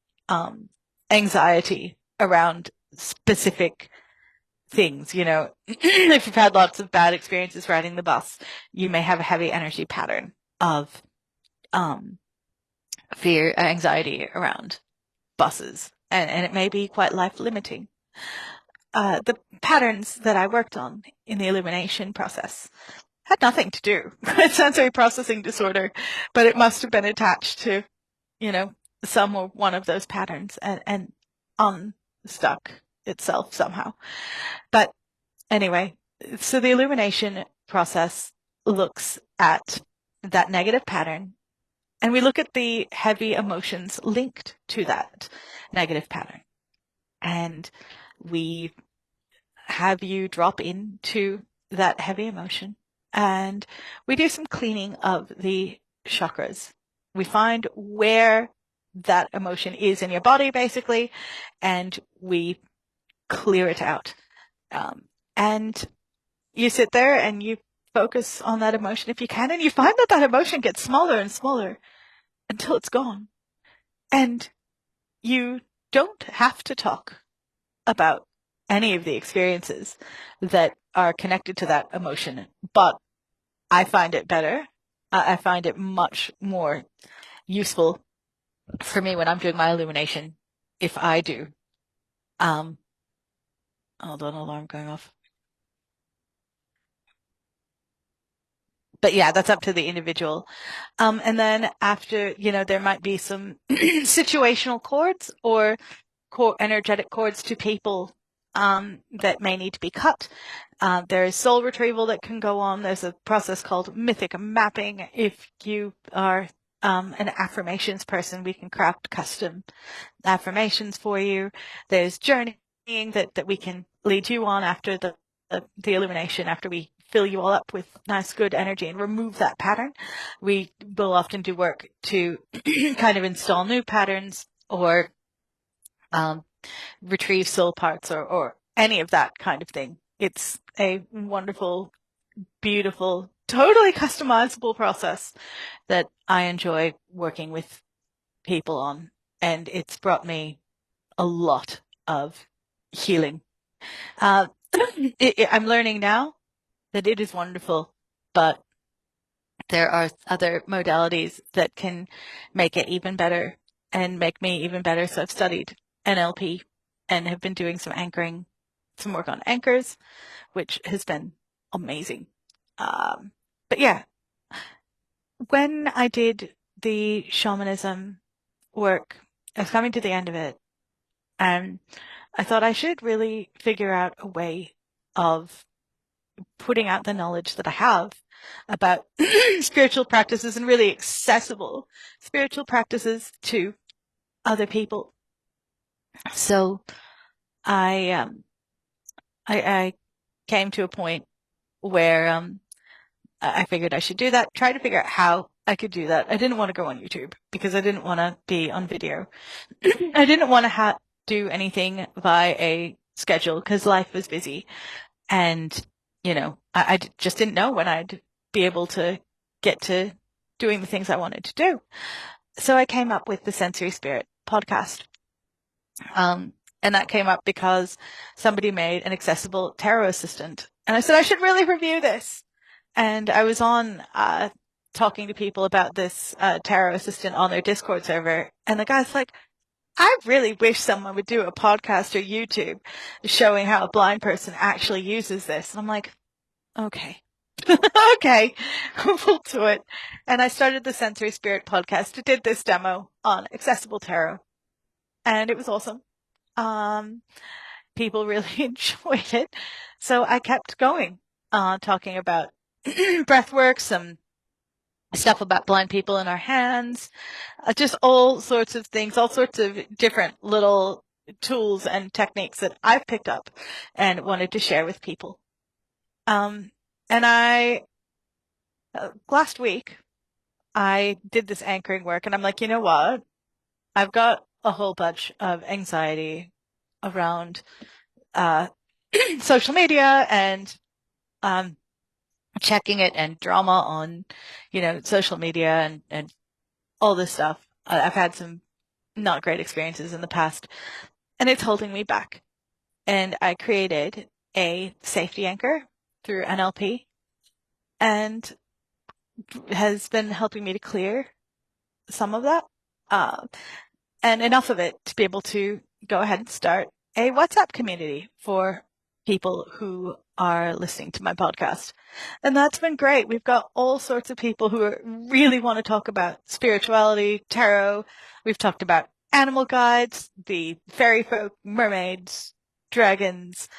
anxiety, around specific things. You know, if you've had lots of bad experiences riding the bus, you may have a heavy energy pattern of fear, anxiety around buses, and it may be quite life limiting. The patterns that I worked on in the illumination process had nothing to do with sensory processing disorder, but it must have been attached to, you know, some or one of those patterns and unstuck itself somehow. But anyway, so the illumination process looks at that negative pattern, and we look at the heavy emotions linked to that negative pattern. And we have you drop into that heavy emotion, and we do some cleaning of the chakras. We find where that emotion is in your body, basically, and we clear it out. And you sit there and you focus on that emotion if you can, and you find that that emotion gets smaller and smaller until it's gone. And you don't have to talk about any of the experiences that are connected to that emotion, but I find it better. I find it much more useful for me when I'm doing my illumination if I do. Hold on, alarm going off. But yeah, that's up to the individual. And then after, you know, there might be some situational cords or energetic cords to people that may need to be cut. There is soul retrieval that can go on. There's a process called mythic mapping. If you are an affirmations person, we can craft custom affirmations for you. There's journeying that we can lead you on after the illumination, after we fill you all up with nice, good energy and remove that pattern. We will often do work to kind of install new patterns or retrieve soul parts or any of that kind of thing. It's a wonderful, beautiful, totally customizable process that I enjoy working with people on. And it's brought me a lot of healing. I'm learning now that it is wonderful, but there are other modalities that can make it even better and make me even better. So I've studied NLP and have been doing some anchoring, some work on anchors, which has been amazing. But yeah, when I did the shamanism work, I was coming to the end of it, and I thought I should really figure out a way of putting out the knowledge that I have about spiritual practices and really accessible spiritual practices to other people. So I came to a point where I figured I should do that, try to figure out how I could do that. I didn't want to go on YouTube because I didn't want to be on video. I didn't want to do anything by a schedule because life was busy. And, you know, I just didn't know when I'd be able to get to doing the things I wanted to do. So I came up with the Sensory Spirit podcast. And that came up because somebody made an accessible tarot assistant. And I said, I should really review this. And I was on talking to people about this tarot assistant on their Discord server. And the guy's like, I really wish someone would do a podcast or YouTube showing how a blind person actually uses this. And I'm like, okay. Okay, we'll do it. And I started the Sensory Spirit podcast. I did this demo on accessible tarot. And it was awesome. People really enjoyed it. So I kept going, talking about breath work, some stuff about blind people in our hands, just all sorts of things, all sorts of different little tools and techniques that I've picked up and wanted to share with people. And last week, I did this anchoring work and I'm like, you know what? I've got a whole bunch of anxiety around social media and checking it and drama on, you know, social media and all this stuff. I've had some not great experiences in the past. and it's holding me back. And I created a safety anchor through NLP and has been helping me to clear some of that. Uh, and enough of it to be able to go ahead and start a WhatsApp community for people who are listening to my podcast. And that's been great. We've got all sorts of people who really want to talk about spirituality, tarot. We've talked about animal guides, the fairy folk, mermaids, dragons,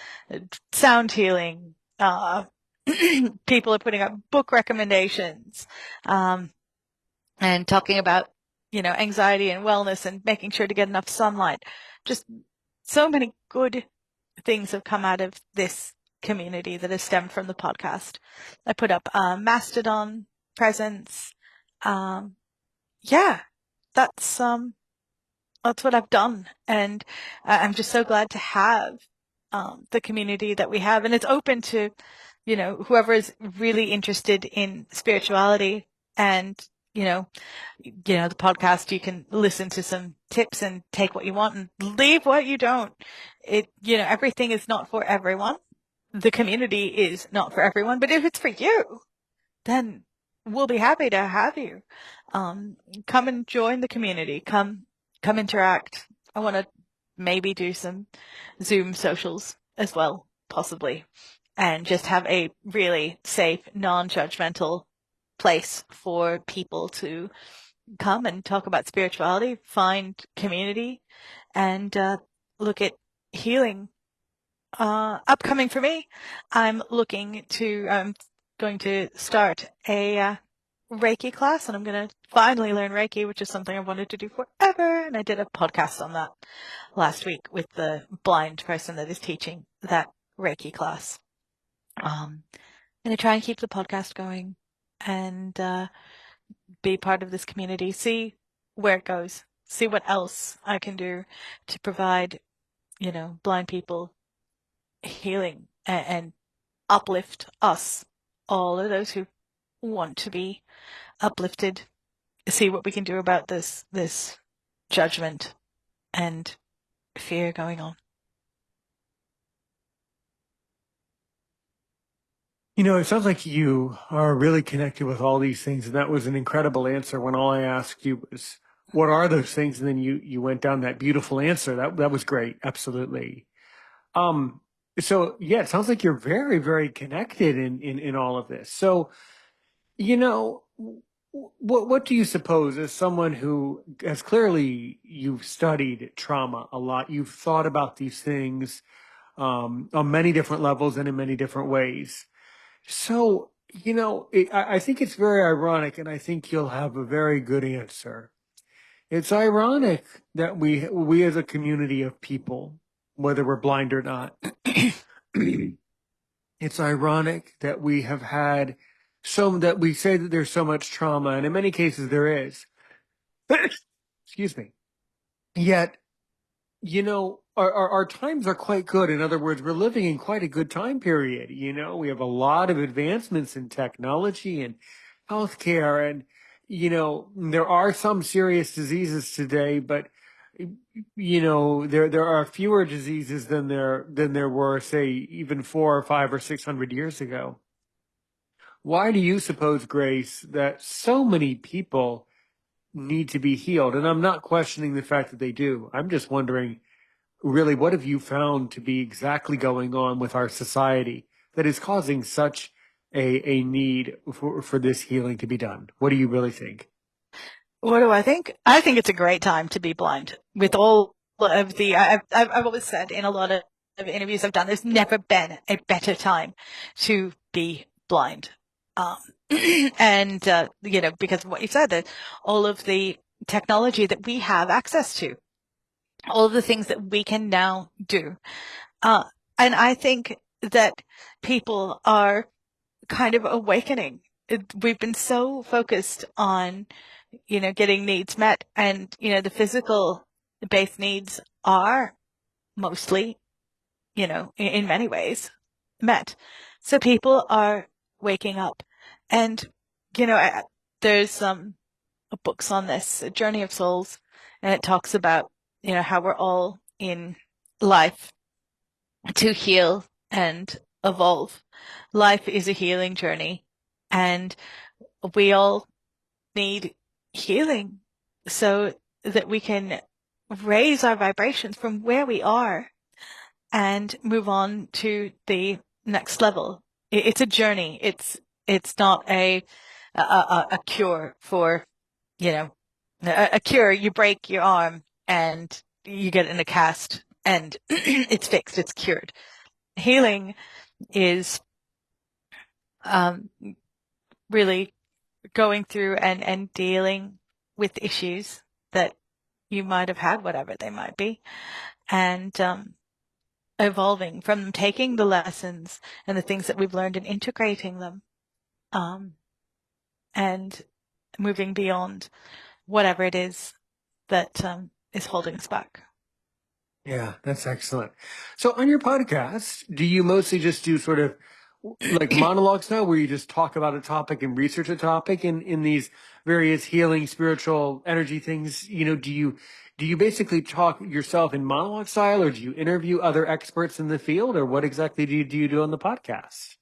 sound healing. People are putting up book recommendations, and talking about, anxiety and wellness and making sure to get enough sunlight. Just so many good things have come out of this community that has stemmed from the podcast. I put up a Mastodon presence. Yeah, that's what I've done. And I'm just so glad to have the community that we have. And it's open to, whoever is really interested in spirituality and, the podcast, you can listen to some tips and take what you want and leave what you don't. Everything is not for everyone. The community is not for everyone, but if it's for you, then we'll be happy to have you. Come and join the community. Come interact. I want to maybe do some Zoom socials as well, possibly, and just have a really safe, non-judgmental place for people to come and talk about spirituality, find community, and look at healing. Upcoming for me, I'm going to start a Reiki class, and I'm going to finally learn Reiki, which is something I've wanted to do forever. And I did a podcast on that last week with the blind person that is teaching that Reiki class. I'm going to try and keep the podcast going and be part of this community, see where it goes, see what else I can do to provide, blind people healing and uplift us, all of those who want to be uplifted, see what we can do about this judgment and fear going on. It sounds like you are really connected with all these things, and that was an incredible answer when all I asked you was, what are those things? And then you went down that beautiful answer. That was great. Absolutely. Um, so yeah, it sounds like you're very, very connected in all of this. So, you know, what do you suppose, as someone who has clearly, you've studied trauma a lot, you've thought about these things on many different levels and in many different ways. So, I think it's very ironic, and I think you'll have a very good answer. It's ironic that we as a community of people, whether we're blind or not, it's ironic that we have had that we say that there's so much trauma, and in many cases there is. Excuse me. Yet, our times are quite good. In other words, we're living in quite a good time period. We have a lot of advancements in technology and healthcare, and there are some serious diseases today, but there are fewer diseases than there were, say, even 4 or 5 or 600 years ago. Why do you suppose, Grace, that so many people need to be healed? And I'm not questioning the fact that they do. I'm just wondering, really, what have you found to be exactly going on with our society that is causing such a need for this healing to be done? What do you really think? What do I think? I think it's a great time to be blind. With all of I've always said in a lot of interviews I've done, there's never been a better time to be blind. And, because of what you said, that all of the technology that we have access to, all of the things that we can now do. And I think that people are kind of awakening. We've been so focused on, getting needs met, and, the physical based needs are mostly, in many ways met. So people are waking up, and, there's some books on this, Journey of Souls, and it talks about, how we're all in life to heal and evolve. Life is a healing journey, and we all need healing so that we can raise our vibrations from where we are and move on to the next level. It's a journey. It's not a cure for, you know, a cure. You break your arm and you get in a cast and it's fixed. It's cured. Healing is um, really going through and dealing with issues that you might have had, whatever they might be, and evolving from them, taking the lessons and the things that we've learned and integrating them, um, and moving beyond whatever it is that is holding us back. Yeah, that's excellent. So on your podcast, do you mostly just do sort of like monologues now where you just talk about a topic and research a topic in these various healing spiritual energy things? Do you basically talk yourself in monologue style, or do you interview other experts in the field, or what exactly do you do on the podcast?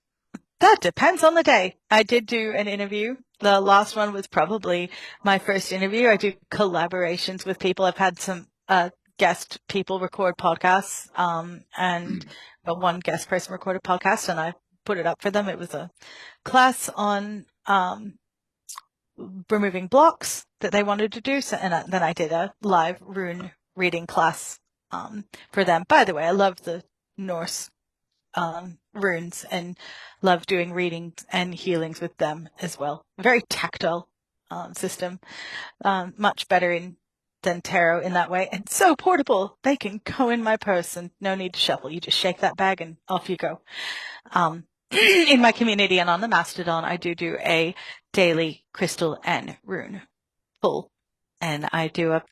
That depends on the day. I did do an interview. The last one was probably my first interview. I do collaborations with people. I've had some guest people record podcasts, and one guest person recorded podcast, and I put it up for them. It was a class on removing blocks that they wanted to do. So, and then I did a live rune reading class for them. By the way, I love the Norse runes and love doing readings and healings with them as well. A very tactile system, much better than tarot in that way, and so portable. They can go in my purse and no need to shuffle. You just shake that bag and off you go. In my community and on the Mastodon, I do a daily crystal and rune pull, and I do a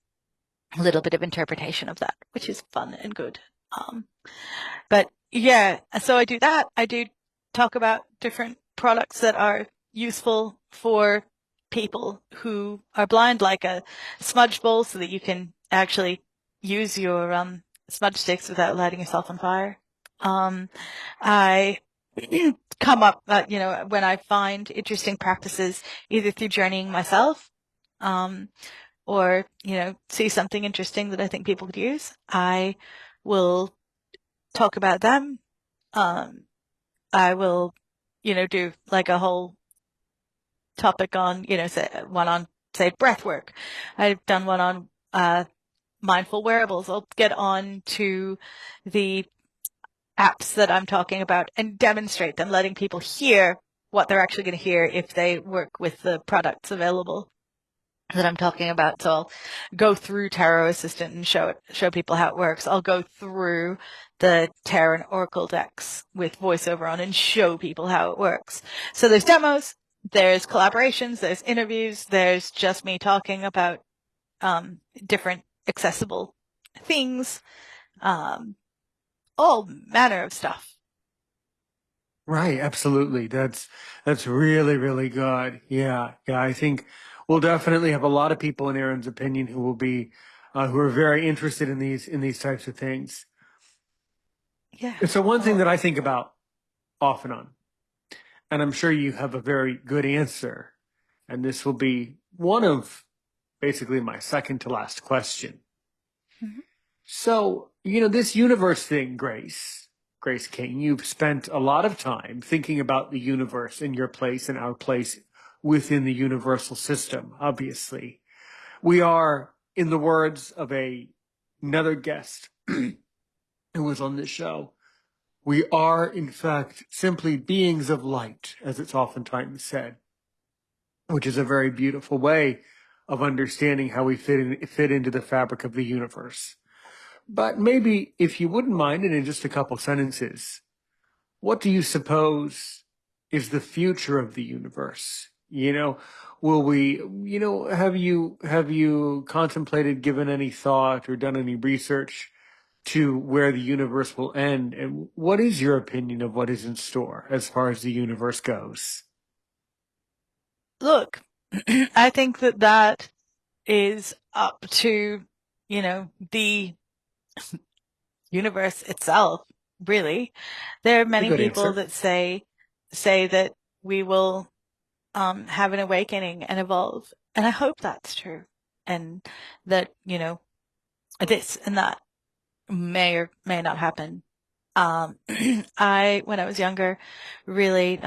little bit of interpretation of that, which is fun and good. But yeah, so I do that. I do talk about different products that are useful for people who are blind, like a smudge bowl so that you can actually use your smudge sticks without lighting yourself on fire. I come up, when I find interesting practices, either through journeying myself, um, or, see something interesting that I think people could use, I will talk about them. I will, do like a whole topic on, say one on, say, breath work. I've done one on, mindful wearables. I'll get on to the apps that I'm talking about and demonstrate them, letting people hear what they're actually going to hear if they work with the products available that I'm talking about. So I'll go through Tarot Assistant and show people how it works. I'll go through the Tarot and Oracle decks with voiceover on and show people how it works. So there's demos, there's collaborations, there's interviews, there's just me talking about different accessible things, all manner of stuff. Right, absolutely. That's really, really good. Yeah, yeah. I think we'll definitely have a lot of people in Aaron's opinion who will be who are very interested in these types of things. Yeah. And so one thing that I think about off and on, and I'm sure you have a very good answer, and this will be one of basically my second to last question. Mhm. So, this universe thing, Grace King, you've spent a lot of time thinking about the universe and your place and our place within the universal system, obviously. We are, in the words of another guest who was on this show, we are, in fact, simply beings of light, as it's oftentimes said, which is a very beautiful way of understanding how we fit into the fabric of the universe. But maybe, if you wouldn't mind, and in just a couple sentences, what do you suppose is the future of the universe? Will we, have you contemplated, given any thought, or done any research to where the universe will end? And what is your opinion of what is in store as far as the universe goes? Look, I think that is up to, the universe itself, really. There are That's a many good people answer. that say that we will have an awakening and evolve. And I hope that's true. And that, this and that may or may not happen. When I was younger, really,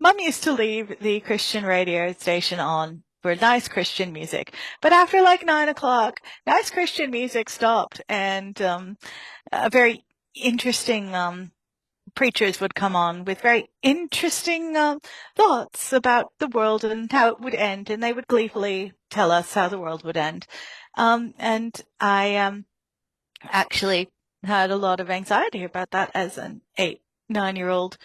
mom used to leave the Christian radio station on for nice Christian music. But after like 9 o'clock, nice Christian music stopped and, a very interesting, preachers would come on with very interesting thoughts about the world and how it would end, and they would gleefully tell us how the world would end. And I actually had a lot of anxiety about that as an 8, 9-year-old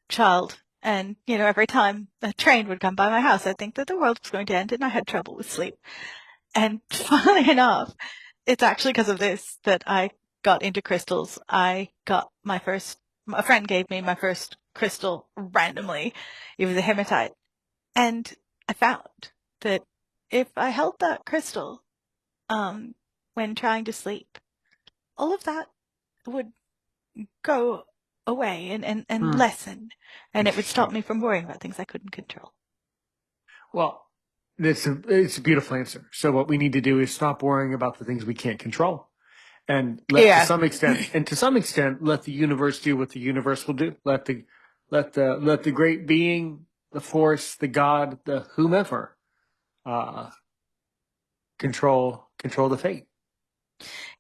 child. And, every time a train would come by my house, I'd think that the world was going to end, and I had trouble with sleep. And funnily enough, it's actually because of this that I got into crystals. A friend gave me my first crystal randomly. It was a hematite. And I found that if I held that crystal, um, when trying to sleep, all of that would go away and Hmm. lessen. And it would stop Interesting. me from worrying about things I couldn't control. Well, it's a beautiful answer. So what we need to do is stop worrying about the things we can't control and Yeah. to some extent, let the universe do what the universe will do. Let the great being, the force, the God, the whomever, uh, control the fate.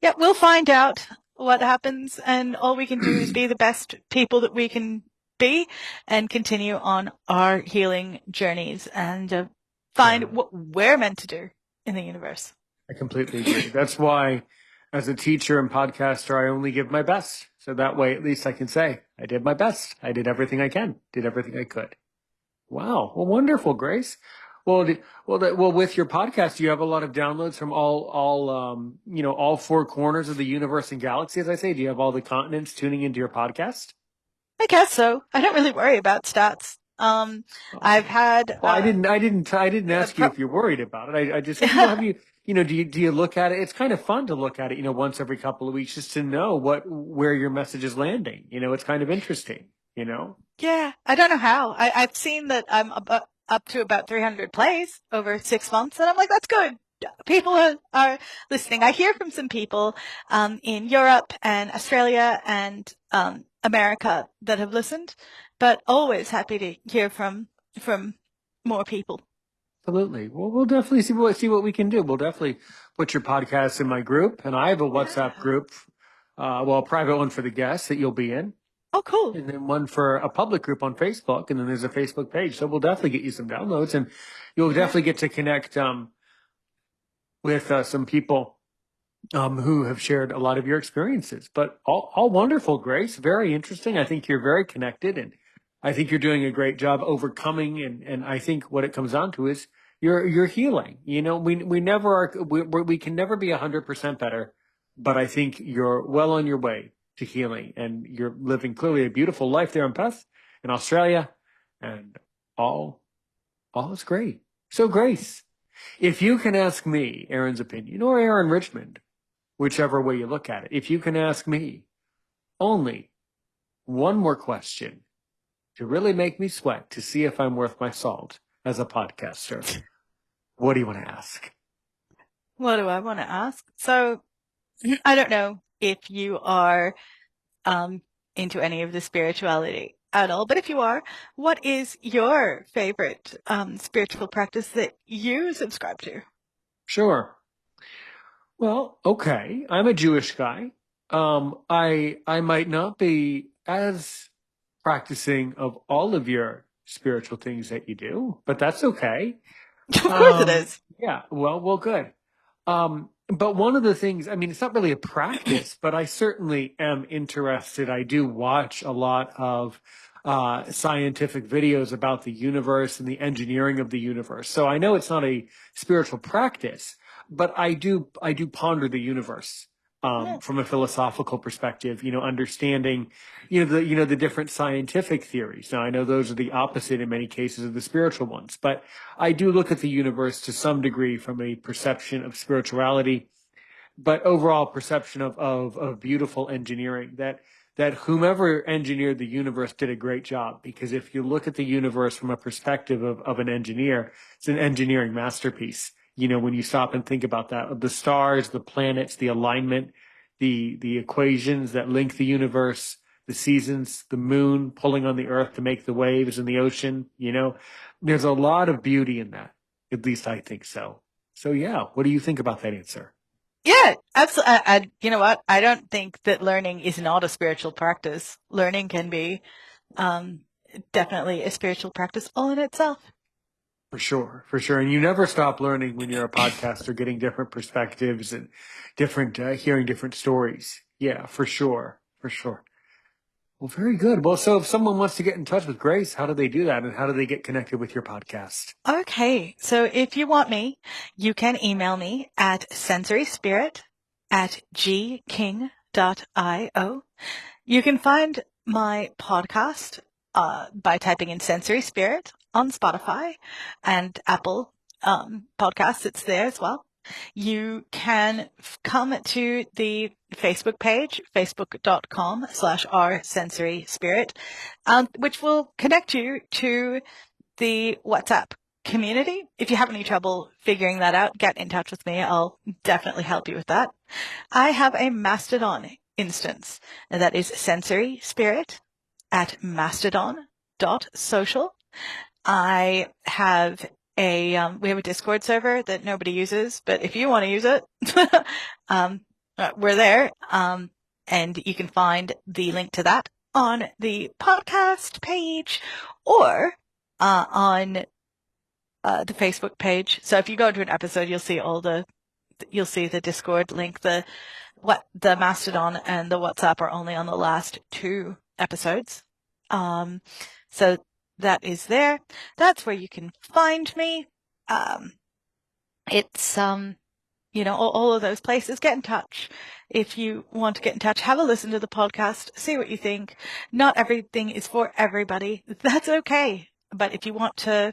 Yeah, we'll find out what happens, and all we can do is be the best people that we can be and continue on our healing journeys and Yeah, find what we're meant to do in the universe. I completely agree. That's why, as a teacher and podcaster, I only give my best. So that way, at least I can say I did my best. I did everything I can. Did everything I could. Wow. Well, wonderful, Grace. Well, with your podcast, you have a lot of downloads from all four corners of the universe and galaxy, as I say. Do you have all the continents tuning into your podcast? I guess so. I don't really worry about stats. I've Okay. had Well, I didn't a ask you pro- if you're worried about it. I just said, have you, do you look at it? It's kind of fun to look at it, once every couple of weeks just to know where your message is landing. It's kind of interesting, you know? Yeah, I don't know how. I've seen that I'm up to about 300 plays over 6 months, and I'm like, that's good. People are listening. I hear from some people in Europe and Australia and America that have listened, but always happy to hear from more people. Absolutely. Well, we'll definitely see what we can do. We'll definitely put your podcast in my group, and I have a WhatsApp Yeah. group, a private one for the guests that you'll be in, Oh, cool. and then one for a public group on Facebook, and then there's a Facebook page. So we'll definitely get you some downloads, and you'll Yeah. definitely get to connect with some people who have shared a lot of your experiences. But all wonderful, Grace. Very interesting. I think you're very connected, and I think you're doing a great job overcoming. And I think what it comes down to is you're healing. We never are. We can never be 100% better, but I think you're well on your way to healing, and you're living clearly a beautiful life there in Perth, in Australia, and all all is great. So, Grace, if you can ask me Aaron's opinion or Aaron Richmond, whichever way you look at it. If you can ask me only one more question to really make me sweat to see if I'm worth my salt as a podcaster, what do you want to ask? What do I want to ask? So I don't know if you are um, into any of the spirituality at all. But if you are, what is your favorite spiritual practice that you subscribe to? Sure. Well, okay. I'm a Jewish guy. I might not be as practicing of all of your spiritual things that you do, but that's okay. Of course it is. Yeah, well, good. But one of the things, I mean, it's not really a practice, but I certainly am interested. I do watch a lot of scientific videos about the universe and the engineering of the universe. So I know it's not a spiritual practice, but I do ponder the universe Mm. from a philosophical perspective. Understanding, the different scientific theories. Now I know those are the opposite in many cases of the spiritual ones, but I do look at the universe to some degree from a perception of spirituality but overall perception of beautiful engineering, that whomever engineered the universe did a great job. Because if you look at the universe from a perspective of an engineer, it's an engineering masterpiece. You know, when you stop and think about that, the stars, the planets, the alignment, the equations that link the universe, the seasons, the moon pulling on the earth to make the waves in the ocean, you know, there's a lot of beauty in that. At least I think so. So yeah, what do you think about that answer? Yeah, absolutely. You know what? I don't think that learning is not a spiritual practice. Learning can be um, definitely a spiritual practice all in itself. For sure, for sure. And you never stop learning when you're a podcaster, getting different perspectives and different, hearing different stories. Yeah, for sure, for sure. Well, very good. Well, so if someone wants to get in touch with Grace, how do they do that? And how do they get connected with your podcast? Okay, so if you want me, you can email me at sensoryspirit@gking.io. You can find my podcast by typing in Sensory Spirit on Spotify and Apple Podcasts. It's there as well. You can come to the Facebook page, facebook.com/rsensoryspirit, which will connect you to the WhatsApp community. If you have any trouble figuring that out, get in touch with me. I'll definitely help you with that. I have a Mastodon instance, and that is sensoryspirit@mastodon.social. I have we have a Discord server that nobody uses, but if you want to use it, we're there. And you can find the link to that on the podcast page or on the Facebook page. So if you go to an episode, you'll see the Discord link. The Mastodon and the WhatsApp are only on the last 2 episodes. So that is there. That's where you can find me. It's all of those places. Get in touch if you want to get in touch. Have a listen to the podcast. See what you think. Not everything is for everybody. That's okay. But if you want to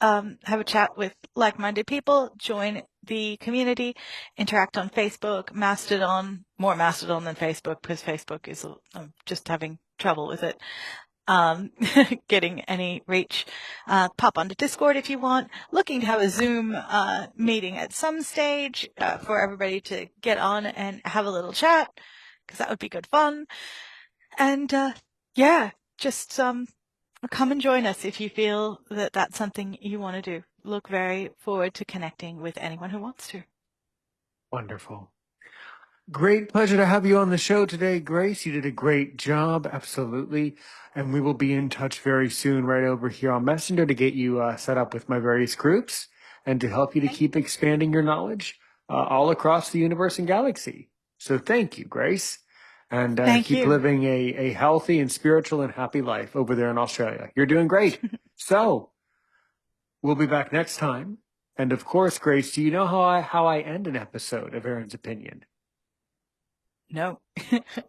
have a chat with like-minded people, join the community, interact on Facebook, Mastodon, more Mastodon than Facebook because Facebook is, I'm just having trouble with it. Getting any reach, pop onto Discord if you want. Looking to have a Zoom meeting at some stage for everybody to get on and have a little chat because that would be good fun. And yeah, just come and join us if you feel that that's something you want to do. Look very forward to connecting with anyone who wants to. Wonderful. Great pleasure to have you on the show today, Grace. You did a great job. Absolutely. And we will be in touch very soon right over here on Messenger to get you set up with my various groups and to help you to keep expanding your knowledge all across the universe and galaxy. So thank you, Grace. And Thank keep you. living a healthy and spiritual and happy life over there in Australia. You're doing great. So we'll be back next time. And of course, Grace, do you know how I end an episode of Aaron's Opinion? No.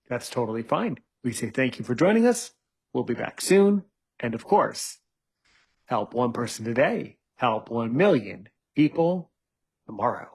That's totally fine. We say thank you for joining us. We'll be back soon. And of course, help one person today, help 1 million people tomorrow.